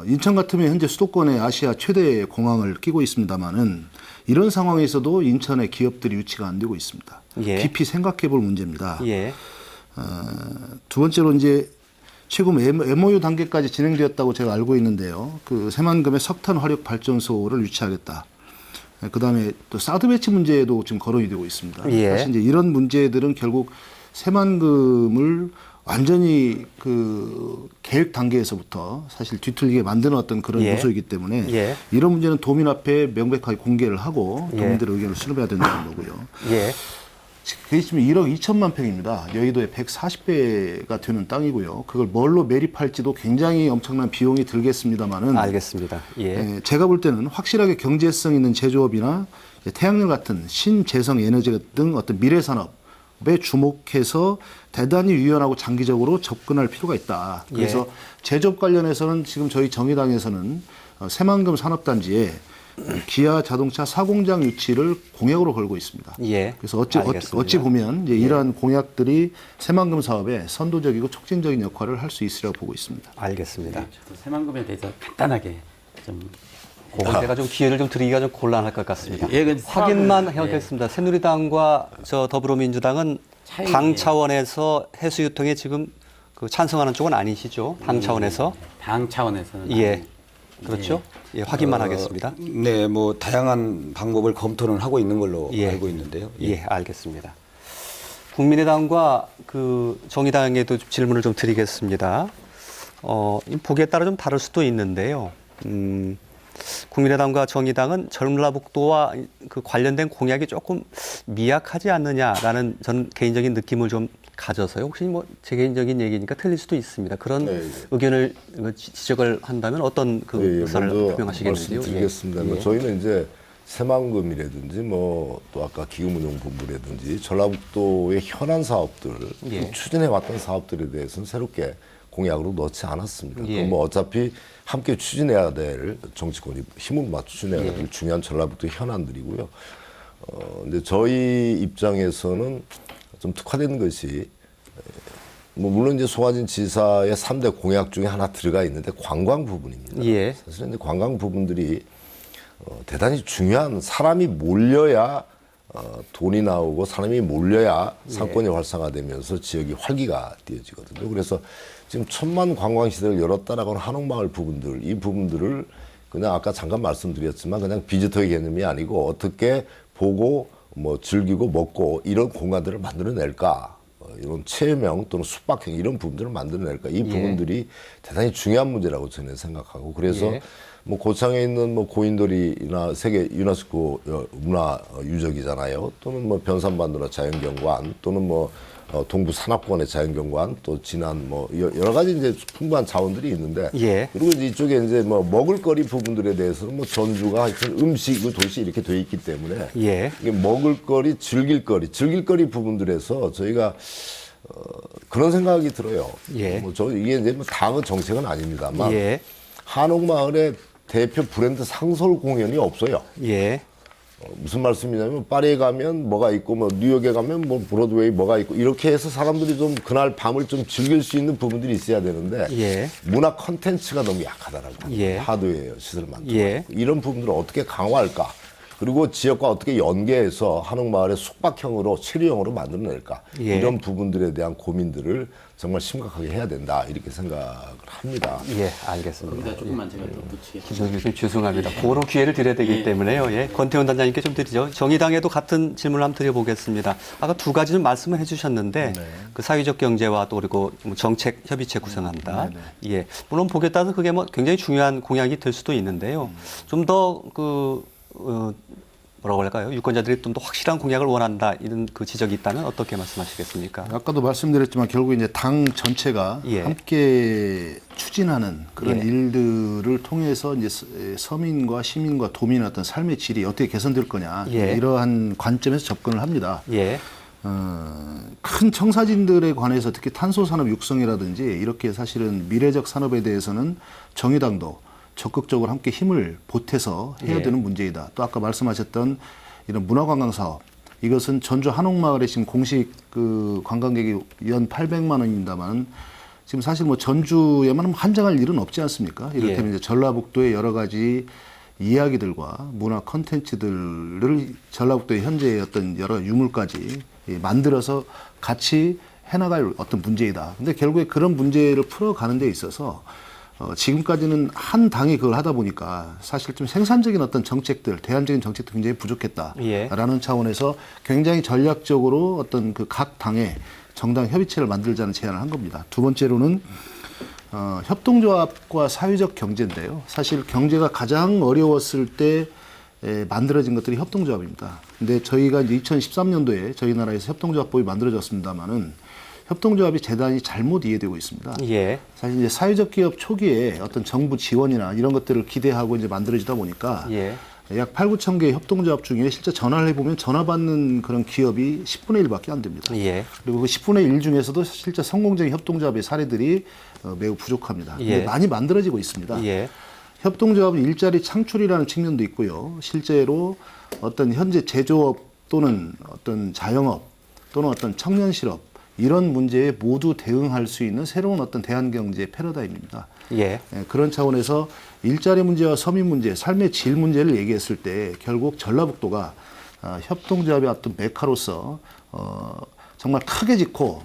인천 같으면 현재 수도권에 아시아 최대 공항을 끼고 있습니다만은 이런 상황에서도 인천의 기업들이 유치가 안 되고 있습니다. 예. 깊이 생각해 볼 문제입니다. 예. 두 번째로 이제 지금 MOU 단계까지 진행되었다고 제가 알고 있는데요. 그 새만금의 석탄 화력 발전소를 유치하겠다. 그다음에 또 사드 배치 문제도 지금 거론이 되고 있습니다. 예. 사실 이제 이런 문제들은 결국 새만금을 완전히 그 계획 단계에서부터 사실 뒤틀리게 만드는 어떤 그런 예. 요소이기 때문에 예. 이런 문제는 도민 앞에 명백하게 공개를 하고 예. 도민들의 의견을 수렴해야 된다는 거고요. 예. 그게 지금 1억 2천만 평입니다. 여의도의 140배가 되는 땅이고요. 그걸 뭘로 매립할지도 굉장히 엄청난 비용이 들겠습니다만은 알겠습니다. 예. 제가 볼 때는 확실하게 경제성 있는 제조업이나 태양열 같은 신재생 에너지 등 어떤 미래 산업에 주목해서 대단히 유연하고 장기적으로 접근할 필요가 있다. 그래서 제조업 관련해서는 지금 저희 정의당에서는 새만금 산업단지에 기아 자동차 사공장 유치를 공약으로 걸고 있습니다. 예. 그래서 알겠습니다. 어찌 보면 이제 이러한 공약들이 새만금 사업에 선도적이고 촉진적인 역할을 할 수 있으리라고 보고 있습니다. 알겠습니다. 저도 새만금에 대해서 간단하게 좀 그건 제가 좀 기회를 좀 드리기가 좀 곤란할 것 같습니다. 예, 그 확인만 사업은, 해야겠습니다. 새누리당과 저 더불어민주당은 차이예요. 당 차원에서 해수유통에 지금 그 찬성하는 쪽은 아니시죠? 당 차원에서. 당 차원에서는 예. 그렇죠? 예, 확인만 하겠습니다. 네, 뭐 다양한 방법을 검토는 하고 있는 걸로 예. 알고 있는데요. 예, 알겠습니다. 국민의당과 그 정의당에도 질문을 좀 드리겠습니다. 이 보기에 따라 좀 다를 수도 있는데요. 국민의당과 정의당은 전라북도와 그 관련된 공약이 조금 미약하지 않느냐라는 전 개인적인 느낌을 좀 가져서요. 혹시 뭐 제 개인적인 얘기니까 틀릴 수도 있습니다. 그런 네, 네. 의견을 지적을 한다면 어떤 그 의사를 먼저 표명하시겠는지요? 말씀드리겠습니다. 예. 저희는 이제 새만금이라든지 뭐 또 아까 기금운용본부라든지 전라북도의 현안 사업들 예. 추진해 왔던 사업들에 대해서는 새롭게 공약으로 넣지 않았습니다. 예. 그건 뭐 어차피 함께 추진해야 될 정치권이 힘을 맞춰 추진해야 될 중요한 전라북도 현안들이고요. 근데 저희 입장에서는 좀 특화된 것이 뭐 물론 이제 송하진 지사의 3대 공약 중에 하나 들어가 있는데 관광 부분입니다. 예. 사실은 이제 관광 부분들이 대단히 중요한 사람이 몰려야 돈이 나오고 사람이 몰려야 상권이 활성화되면서 지역이 활기가 되어지거든요. 그래서 지금 1000만 관광시설을 열었다라고 하는 한옥마을 부분들, 이 부분들을 그냥 아까 잠깐 말씀드렸지만 그냥 비지터의 개념이 아니고 어떻게 보고 뭐 즐기고 먹고 이런 공간들을 만들어낼까. 이런 체험형 또는 숙박형 이런 부분들을 만들어낼까. 이 부분들이 대단히 중요한 문제라고 저는 생각하고 그래서 뭐 고창에 있는 뭐 고인돌이나 세계 유네스코 문화 유적이잖아요. 또는 뭐 변산반도나 자연경관 또는 뭐 동부 산악권의 자연경관 또 진안 뭐 여러 가지 이제 풍부한 자원들이 있는데 예. 그리고 이제 이쪽에 이제 뭐 먹을거리 부분들에 대해서는 뭐 전주가 하여튼 음식 도시 이렇게 돼 있기 때문에 예. 이게 먹을거리, 즐길거리 부분들에서 저희가 그런 생각이 들어요. 예. 뭐 이게 이제 뭐 당의 정책은 아닙니다만 예. 한옥마을의 대표 브랜드 상설 공연이 없어요. 예. 무슨 말씀이냐면 파리에 가면 뭐가 있고 뭐 뉴욕에 가면 뭐 브로드웨이 뭐가 있고 이렇게 해서 사람들이 좀 그날 밤을 좀 즐길 수 있는 부분들이 있어야 되는데 예. 문화 컨텐츠가 너무 약하다라고 예. 하드웨어 시설 만들고 예. 이런 부분들을 어떻게 강화할까 그리고 지역과 어떻게 연계해서 한옥마을의 숙박형으로 체류형으로 만들어낼까 예. 이런 부분들에 대한 고민들을 정말 심각하게 해야 된다 이렇게 생각을 합니다. 예, 알겠습니다. 거기다 조금만 제가 더 붙이겠습니다. 김성진 교수님 죄송합니다. 그런 기회를 드려야 되기 때문에요. 예, 권태훈 단장님께 좀 드리죠. 정의당에도 같은 질문을 한번 드려보겠습니다. 아까 두 가지 좀 말씀을 해주셨는데 그 사회적 경제와 또 그리고 뭐 정책 협의체 구성한다. 예, 물론 보기에 따라서 그게 뭐 굉장히 중요한 공약이 될 수도 있는데요. 좀 더 뭐라고 할까요? 유권자들이 좀 더 확실한 공약을 원한다 이런 그 지적이 있다면 어떻게 말씀하시겠습니까? 아까도 말씀드렸지만 결국 이제 당 전체가 예. 함께 추진하는 그런 예. 일들을 통해서 이제 서민과 시민과 도민의 어떤 삶의 질이 어떻게 개선될 거냐 예. 이러한 관점에서 접근을 합니다. 예, 큰 청사진들에 관해서 특히 탄소 산업 육성이라든지 이렇게 사실은 미래적 산업에 대해서는 정의당도 적극적으로 함께 힘을 보태서 해야 예. 되는 문제이다. 또 아까 말씀하셨던 이런 문화관광 사업 이것은 전주 한옥마을에 지금 공식 그 관광객이 연 800만 원입니다만 지금 사실 뭐 전주에만 한정할 일은 없지 않습니까? 이를테면 예. 이제 전라북도의 여러 가지 이야기들과 문화 컨텐츠들을 전라북도의 현재의 어떤 여러 유물까지 만들어서 같이 해나갈 어떤 문제이다. 근데 결국에 그런 문제를 풀어가는 데 있어서 지금까지는 한 당이 그걸 하다 보니까 사실 좀 생산적인 어떤 정책들, 대안적인 정책도 굉장히 부족했다라는 예. 차원에서 굉장히 전략적으로 어떤 그 각 당의 정당 협의체를 만들자는 제안을 한 겁니다. 두 번째로는 협동조합과 사회적 경제인데요. 사실 경제가 가장 어려웠을 때 만들어진 것들이 협동조합입니다. 근데 저희가 이제 2013년도에 저희 나라에서 협동조합법이 만들어졌습니다만은 협동조합이 대단히 잘못 이해되고 있습니다. 예, 사실 이제 사회적 기업 초기에 어떤 정부 지원이나 이런 것들을 기대하고 이제 만들어지다 보니까 예. 약 8, 9천 개의 협동조합 중에 실제 전화를 해보면 전화 받는 그런 기업이 10분의 1밖에 안 됩니다. 예. 그리고 그 10분의 1 중에서도 실제 성공적인 협동조합의 사례들이 매우 부족합니다. 근데 예. 많이 만들어지고 있습니다. 예. 협동조합은 일자리 창출이라는 측면도 있고요. 실제로 어떤 현재 제조업 또는 어떤 자영업 또는 어떤 청년 실업 이런 문제에 모두 대응할 수 있는 새로운 어떤 대한경제 패러다임입니다. 예. 그런 차원에서 일자리 문제와 서민 문제, 삶의 질 문제를 얘기했을 때 결국 전라북도가 협동조합의 어떤 메카로서 정말 크게 짓고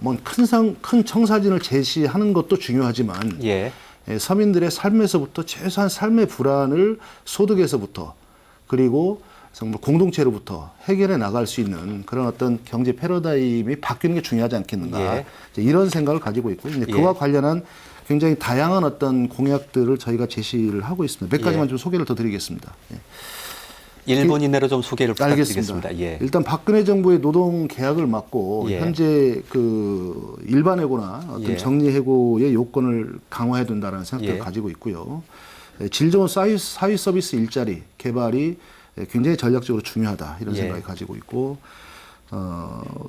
큰 청사진을 제시하는 것도 중요하지만 예. 서민들의 삶에서부터 최소한 삶의 불안을 소득에서부터 그리고 정말 공동체로부터 해결해 나갈 수 있는 그런 어떤 경제 패러다임이 바뀌는 게 중요하지 않겠는가. 예. 이런 생각을 가지고 있고 이제 그와 관련한 굉장히 다양한 어떤 공약들을 저희가 제시를 하고 있습니다. 몇 가지만 좀 소개를 더 드리겠습니다. 1분 이내로 좀 소개를 부탁드리겠습니다. 알겠습니다. 예. 일단 박근혜 정부의 노동 계약을 막고 예. 현재 그 일반 해고나 어떤 예. 정리 해고의 요건을 강화해야 된다는 생각을 예. 가지고 있고요. 질 좋은 사회 서비스 일자리 개발이 굉장히 전략적으로 중요하다 이런 예. 생각을 가지고 있고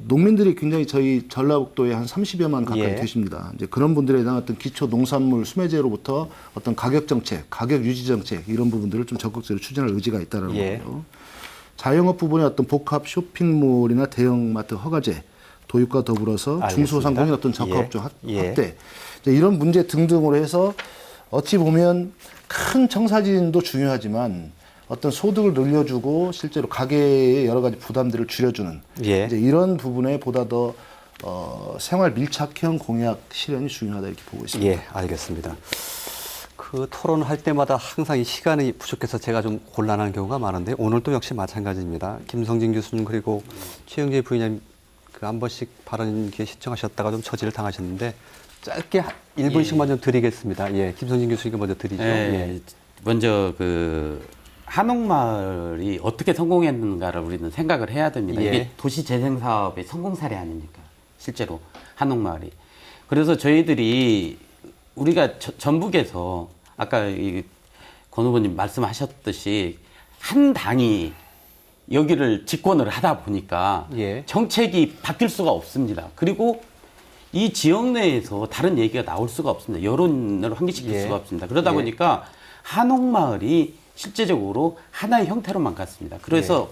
농민들이 굉장히 저희 전라북도에 한 30여만 가까이 예. 계십니다. 이제 그런 분들에 대한 어떤 기초 농산물 수매제로부터 어떤 가격 정책, 가격 유지 정책 이런 부분들을 좀 적극적으로 추진할 의지가 있다는 예. 거고요. 자영업 부분의 어떤 복합 쇼핑몰이나 대형마트 허가제 도입과 더불어서 알겠습니다. 중소상공인 어떤 적합업종 예. 확대 이제 이런 문제 등등으로 해서 어찌 보면 큰 청사진도 중요하지만 어떤 소득을 늘려주고 실제로 가계의 여러 가지 부담들을 줄여주는 예. 이제 이런 부분에 보다 더 생활 밀착형 공약 실현이 중요하다 이렇게 보고 있습니다. 예, 알겠습니다. 그 토론할 때마다 항상 이 시간이 부족해서 제가 좀 곤란한 경우가 많은데 오늘도 역시 마찬가지입니다. 김성진 교수님 그리고 최영재 부의장님 그 한 번씩 발언 기회 신청하셨다가 좀 처지를 당하셨는데 짧게 1분씩만 좀 드리겠습니다. 예, 김성진 교수님께 먼저 드리죠. 예. 먼저 그 한옥마을이 어떻게 성공했는가를 우리는 생각을 해야 됩니다. 예. 이게 도시재생 사업의 성공 사례 아닙니까? 실제로 한옥마을이. 그래서 저희들이 우리가 전북에서 아까 권 후보님 말씀하셨듯이 한 당이 여기를 집권을 하다 보니까 예. 정책이 바뀔 수가 없습니다. 그리고 이 지역 내에서 다른 얘기가 나올 수가 없습니다. 여론을 환기시킬 예. 수가 없습니다. 그러다 예. 보니까 한옥마을이 실제적으로 하나의 형태로만 갔습니다. 그래서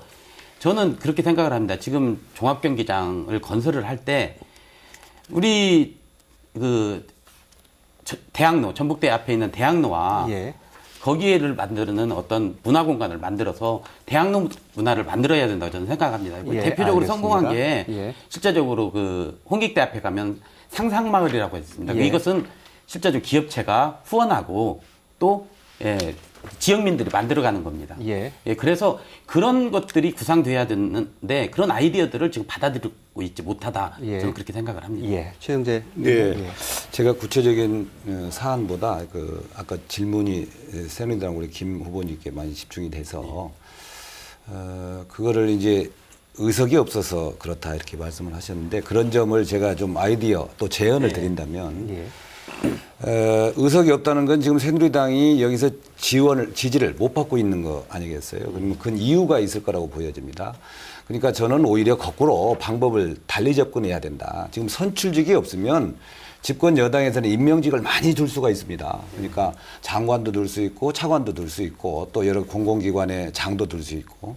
저는 그렇게 생각을 합니다. 지금 종합경기장을 건설을 할 때 우리 그 대학로, 전북대 앞에 있는 대학로와 예. 거기에를 만드는 어떤 문화 공간을 만들어서 대학로 문화를 만들어야 된다고 저는 생각합니다. 예, 대표적으로 알겠습니다. 성공한 게 예. 실제적으로 그 홍익대 앞에 가면 상상마을이라고 했습니다. 예. 이것은 실제적으로 기업체가 후원하고 또 지역민들이 만들어가는 겁니다. 예. 그래서 그런 것들이 구상돼야 되는데 그런 아이디어들을 지금 받아들이고 있지 못하다. 예. 저는 그렇게 생각을 합니다. 예. 최영재. 네, 예. 제가 구체적인 사안보다 아까 질문이 새누리당 우리 김 후보님께 많이 집중이 돼서 그거를 이제 의석이 없어서 그렇다 이렇게 말씀을 하셨는데 그런 점을 제가 좀 아이디어 또 제언을 드린다면 예. 의석이 없다는 건 지금 새누리당이 여기서 지지를 못 받고 있는 거 아니겠어요? 그러면 그 이유가 있을 거라고 보여집니다. 그러니까 저는 오히려 거꾸로 방법을 달리 접근해야 된다. 지금 선출직이 없으면 집권 여당에서는 임명직을 많이 줄 수가 있습니다. 그러니까 장관도 둘 수 있고 차관도 둘 수 있고 또 여러 공공기관의 장도 둘 수 있고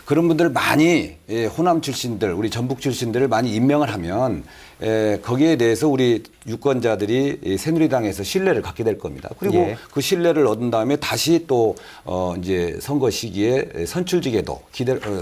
그런 분들 많이 호남 출신들 우리 전북 출신들을 많이 임명을 하면 거기에 대해서 우리 유권자들이 새누리당에서 신뢰를 갖게 될 겁니다. 그리고 예. 그 신뢰를 얻은 다음에 다시 또 이제 선거 시기에 선출직에도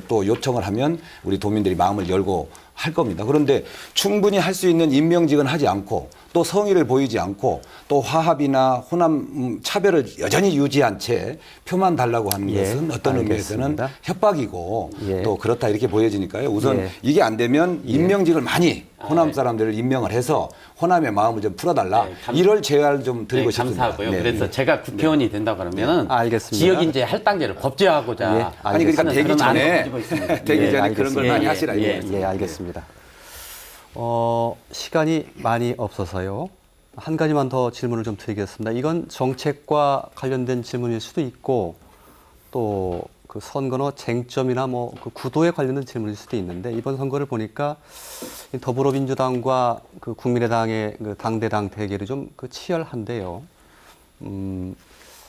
또 요청을 하면 우리 도민들이 마음을 열고 할 겁니다. 그런데 충분히 할 수 있는 임명직은 하지 않고 또 성의를 보이지 않고 또 화합이나 호남 차별을 여전히 유지한 채 표만 달라고 하는 예, 것은 어떤 의미에서는 알겠습니다. 협박이고 예. 또 그렇다 이렇게 보여지니까요. 우선 예. 이게 안 되면 임명직을 많이 호남 사람들을 임명을 해서 호남의 마음을 좀 풀어달라. 네, 이럴 제안을 좀 드리고 싶습니다. 감사하고요. 네. 그래서 제가 국회의원이 된다 그러면 알겠습니다. 지역 인재 할당제를 법제화하고자 예, 아니 그러니까 하는 되기 그런 안을 전에 가지고 있습니다. 되기 예, 전에 그런 걸 알겠습니다. 많이 예, 하시라 예, 이거예요. 예, 알겠습니다. 시간이 많이 없어서요. 한 가지만 더 질문을 좀 드리겠습니다. 이건 정책과 관련된 질문일 수도 있고 또 그 선거너 쟁점이나 뭐 그 구도에 관련된 질문일 수도 있는데 이번 선거를 보니까 더불어민주당과 그 국민의당의 그 당대당 대결이 좀 그 치열한데요.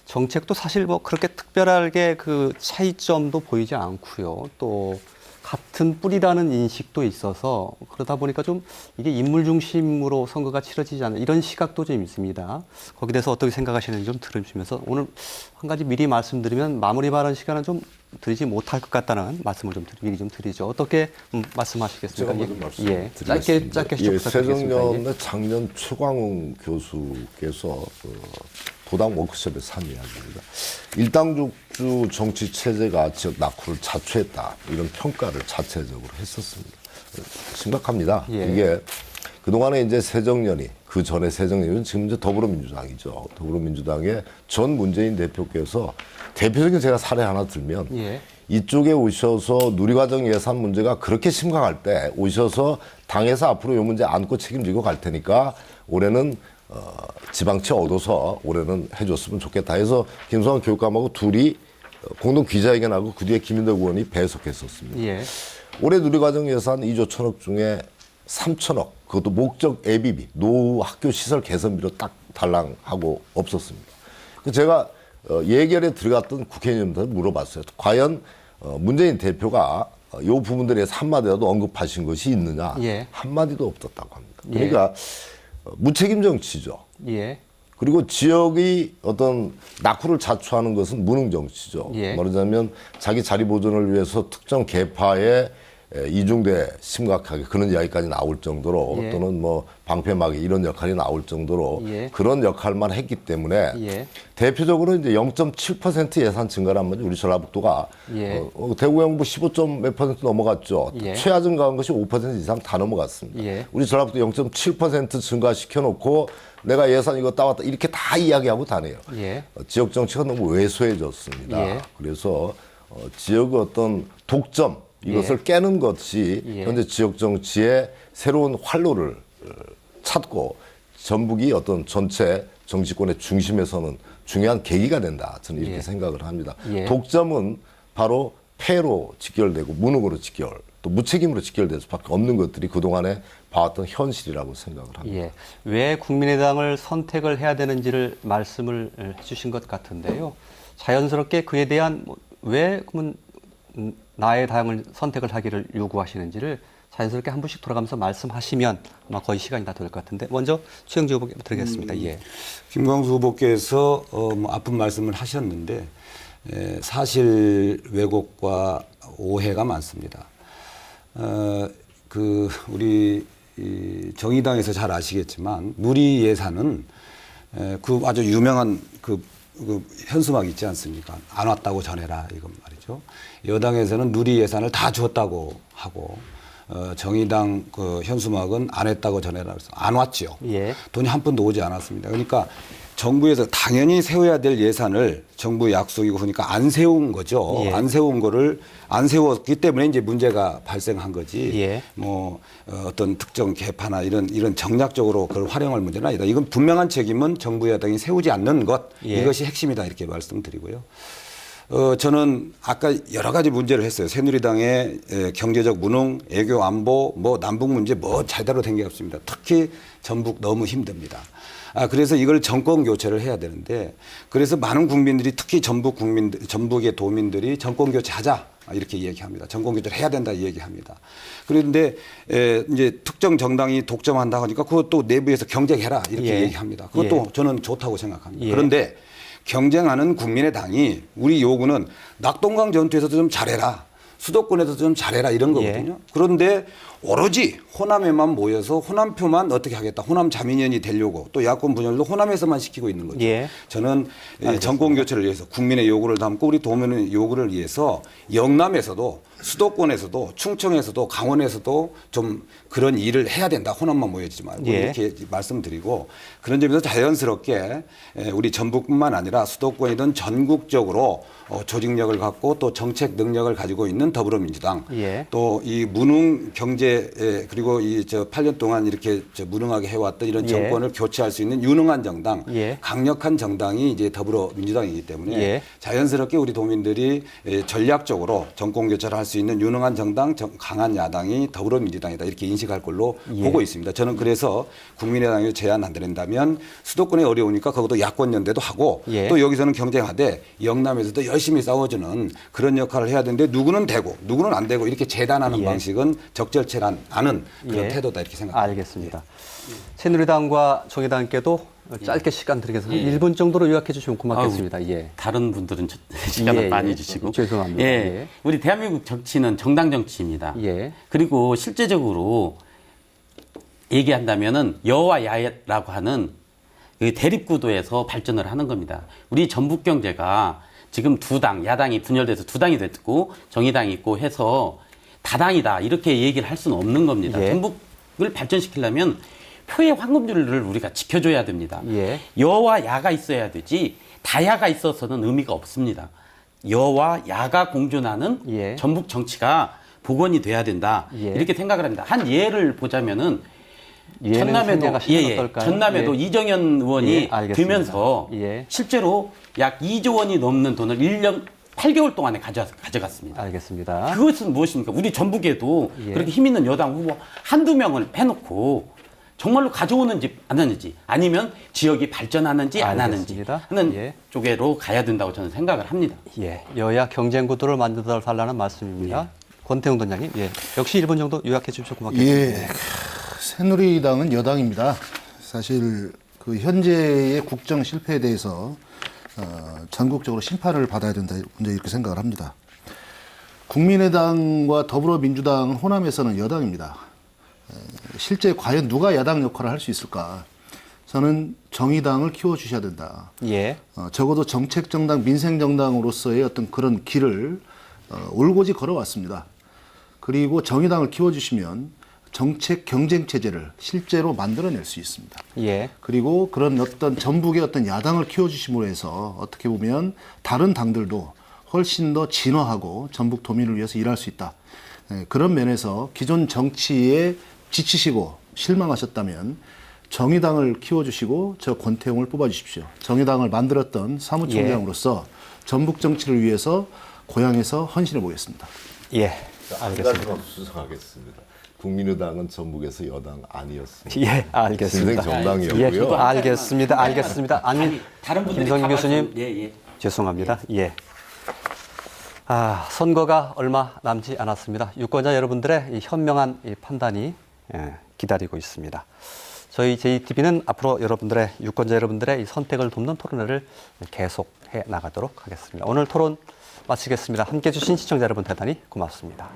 정책도 사실 뭐 그렇게 특별하게 그 차이점도 보이지 않고요. 또 같은 뿌리라는 인식도 있어서 그러다 보니까 좀 이게 인물 중심으로 선거가 치러지지 않는 이런 시각도 좀 있습니다. 거기에 대해서 어떻게 생각하시는지 좀 들어주시면서 오늘 한 가지 미리 말씀드리면 마무리 발언 시간은 좀 드리지 못할 것 같다는 말씀을 좀 미리 좀 드리죠. 어떻게 말씀하시겠습니까? 제가 먼저 예, 말씀드리겠습니다. 짧게 좀 부탁드리겠습니다. 세정연의 작년 최광웅 교수께서 도당 워크숍에 산 이야기입니다. 일당주 정치 체제가 지역 낙후를 자초했다 이런 평가를 자체적으로 했었습니다. 심각합니다. 예. 이게 그동안에 이제 새정연이 그 전에 새정연은 지금 이제 더불어민주당이죠. 더불어민주당의 전 문재인 대표께서 대표적인 제가 사례 하나 들면 예. 이쪽에 오셔서 누리과정 예산 문제가 그렇게 심각할 때 오셔서 당에서 앞으로 이 문제 안고 책임지고 갈 테니까 올해는 지방채 얻어서 올해는 해줬으면 좋겠다 해서 김성환 교육감하고 둘이 공동 기자회견하고 그 뒤에 김인덕 의원이 배석했었습니다. 예. 올해 올해 누리과정 예산 2조 1천억 중에 3천억 그것도 목적 예비비 노후 학교 시설 개선비로 딱 달랑하고 없었습니다. 제가 예결에 들어갔던 국회의원님한테 물어봤어요. 과연 문재인 대표가 이 부분들에 대해서 한마디라도 언급하신 것이 있느냐. 예. 한마디도 없었다고 합니다. 그러니까 무책임 정치죠. 예. 그리고 지역이 어떤 낙후를 자초하는 것은 무능 정치죠. 예. 말하자면 자기 자리 보존을 위해서 특정 계파에 이중대 심각하게 그런 이야기까지 나올 정도로 예. 또는 뭐 방패막이 이런 역할이 나올 정도로 예. 그런 역할만 했기 때문에 예. 대표적으로 이제 0.7% 예산 증가란 말이죠. 우리 전라북도가 예. 대구 영부 15점 몇 퍼센트 넘어갔죠. 예. 최하 증가한 것이 5% 이상 다 넘어갔습니다. 예. 우리 전라북도 0.7% 증가시켜 놓고 내가 예산 이거 따왔다 이렇게 다 이야기하고 다녀요. 예. 지역 정치가 너무 왜소해졌습니다. 예. 그래서 지역의 어떤 독점 이것을 깨는 것이 예. 현재 지역 정치의 새로운 활로를 찾고 전북이 어떤 전체 정치권의 중심에 서는 중요한 계기가 된다. 저는 이렇게 예. 생각을 합니다. 예. 독점은 바로 폐로 직결되고 무능으로 직결, 또 무책임으로 직결될 수밖에 없는 것들이 그동안에 봐왔던 현실이라고 생각을 합니다. 예. 왜 국민의당을 선택을 해야 되는지를 말씀을 해주신 것 같은데요. 자연스럽게 그에 대한 왜 그러면 나의 당을 선택을 하기를 요구하시는지를 자연스럽게 한 분씩 돌아가면서 말씀하시면 아마 거의 시간이 다 될 것 같은데 먼저 최영주 후보께 드리겠습니다. 예. 김광수 후보께서 뭐 아픈 말씀을 하셨는데 사실 왜곡과 오해가 많습니다. 우리 이 정의당에서 잘 아시겠지만 누리 예산은 그 아주 유명한 그 현수막 있지 않습니까? 안 왔다고 전해라 이건 말이죠. 여당에서는 누리 예산을 다 줬다고 하고 정의당 그 현수막은 안 했다고 전해라 그래서 안 왔죠. 예. 돈이 한 푼도 오지 않았습니다. 그러니까 정부에서 당연히 세워야 될 예산을 정부 약속이고 그러니까 안 세운 거죠. 예. 안 세운 거를 안 세웠기 때문에 이제 문제가 발생한 거지. 예. 뭐 어떤 특정 개파나 이런 정략적으로 그걸 활용할 문제는 아니다. 이건 분명한 책임은 정부 여당이 세우지 않는 것 예. 이것이 핵심이다 이렇게 말씀드리고요. 저는 아까 여러 가지 문제를 했어요. 새누리당의 경제적 무능, 애교 안보, 뭐 남북 문제 뭐 제대로 된 게 없습니다. 특히 전북 너무 힘듭니다. 그래서 이걸 정권 교체를 해야 되는데 그래서 많은 국민들이 특히 전북의 도민들이 정권 교체하자 이렇게 얘기합니다. 정권 교체를 해야 된다 얘기합니다. 그런데 이제 특정 정당이 독점한다 하니까 그것도 내부에서 경쟁해라 이렇게 예. 얘기합니다. 그것도 예. 저는 좋다고 생각합니다. 예. 그런데 경쟁하는 국민의당이 우리 요구는 낙동강 전투에서도 좀 잘해라. 수도권에서도 좀 잘해라 이런 거거든요. 예. 그런데 오로지 호남에만 모여서 호남표만 어떻게 하겠다. 호남 자민련이 되려고 또 야권 분열도 호남에서만 시키고 있는 거죠. 예. 저는 정권 교체를 위해서 국민의 요구를 담고 우리 도민의 요구를 위해서 영남에서도 수도권에서도 충청에서도 강원에서도 좀 그런 일을 해야 된다. 호남만 모여지지 말고 예. 이렇게 말씀드리고 그런 점에서 자연스럽게 우리 전북뿐만 아니라 수도권이든 전국적으로 조직력을 갖고 또 정책 능력을 가지고 있는 더불어민주당 예. 또 이 무능 경제 그리고 이 8년 동안 이렇게 무능하게 해왔던 이런 예. 정권을 교체할 수 있는 유능한 정당, 예. 강력한 정당이 이제 더불어민주당이기 때문에 예. 자연스럽게 우리 도민들이 전략적으로 정권 교체를 할 수 있는 유능한 정당, 강한 야당이 더불어민주당이다 이렇게 인식할 걸로 예. 보고 있습니다. 저는 그래서 국민의당이 제안 안 된다면 수도권에 어려우니까 그것도 야권 연대도 하고 예. 또 여기서는 경쟁하되 영남에서도 열심히 싸워주는 그런 역할을 해야 되는데 누구는 되고 누구는 안 되고 이렇게 재단하는 예. 방식은 적절치 않은 그런 예. 태도다 이렇게 생각합니다. 알겠습니다. 새누리당과 정의당께도 짧게 시간 드리겠습니다. 1분 정도로 요약해 주시면 고맙겠습니다. 예. 다른 분들은 시간을 예, 많이 예. 주시고. 죄송합니다. 예. 예. 우리 대한민국 정치는 정당 정치입니다. 예. 그리고 실제적으로 얘기한다면은 여와 야라고 하는 그 대립구도에서 발전을 하는 겁니다. 우리 전북 경제가 지금 두 당, 야당이 분열돼서 두 당이 됐고 정의당이 있고 해서 다당이다 이렇게 얘기를 할 수는 없는 겁니다. 예. 전북을 발전시키려면 표의 황금률을 우리가 지켜줘야 됩니다. 예. 여와 야가 있어야 되지 다야가 있어서는 의미가 없습니다. 여와 야가 공존하는 예. 전북 정치가 복원이 돼야 된다. 예. 이렇게 생각을 합니다. 한 예를 보자면은 예는 전남에도 생략하시면 어떨까요? 전남에도 예. 이정현 의원이 예, 알겠습니다. 되면서 예. 실제로 약 2조 원이 넘는 돈을 1년 8개월 동안에 가져갔습니다. 알겠습니다. 그것은 무엇입니까? 우리 전북에도 예. 그렇게 힘 있는 여당 후보 한두 명을 해놓고 정말로 가져오는지 안 하는지 아니면 지역이 발전하는지 안 하는지 알겠습니다. 하는 예. 쪽으로 가야 된다고 저는 생각을 합니다. 예, 여야 경쟁 구도를 만들어 달라는 말씀입니다. 권태웅 단장님, 예, 역시 1분 정도 요약해 주셔서 고맙겠습니다. 예, 새누리당은 여당입니다. 사실 그 현재의 국정 실패에 대해서 전국적으로 심판을 받아야 된다 먼저 이렇게 생각을 합니다. 국민의당과 더불어민주당은 호남에서는 여당입니다. 실제 과연 누가 야당 역할을 할 수 있을까? 저는 정의당을 키워주셔야 된다. 예, 적어도 정책정당, 민생정당으로서의 어떤 그런 길을 올곧이 걸어왔습니다. 그리고 정의당을 키워주시면 정책 경쟁 체제를 실제로 만들어낼 수 있습니다. 예, 그리고 그런 어떤 전북의 어떤 야당을 키워주심으로 해서 어떻게 보면 다른 당들도 훨씬 더 진화하고 전북 도민을 위해서 일할 수 있다. 그런 면에서 기존 정치에 지치시고 실망하셨다면 정의당을 키워주시고 저 권태웅을 뽑아주십시오. 정의당을 만들었던 사무총장으로서 전북 정치를 위해서 고향에서 헌신해 보겠습니다. 예, 한 알겠습니다. 가지만 수정하겠습니다. 국민의당은 전북에서 여당 아니었습니다. 예, 알겠습니다. 신생 정당이었고요. 예, 알겠습니다. 알겠습니다. 아니, 다른 분들이 김성희 다 교수님, 예. 죄송합니다. 예. 선거가 얼마 남지 않았습니다. 유권자 여러분들의 이 현명한 이 판단이 기다리고 있습니다. 저희 JTB는 앞으로 유권자 여러분들의 이 선택을 돕는 토론회를 계속해 나가도록 하겠습니다. 오늘 토론 마치겠습니다. 함께해 주신 시청자 여러분 대단히 고맙습니다.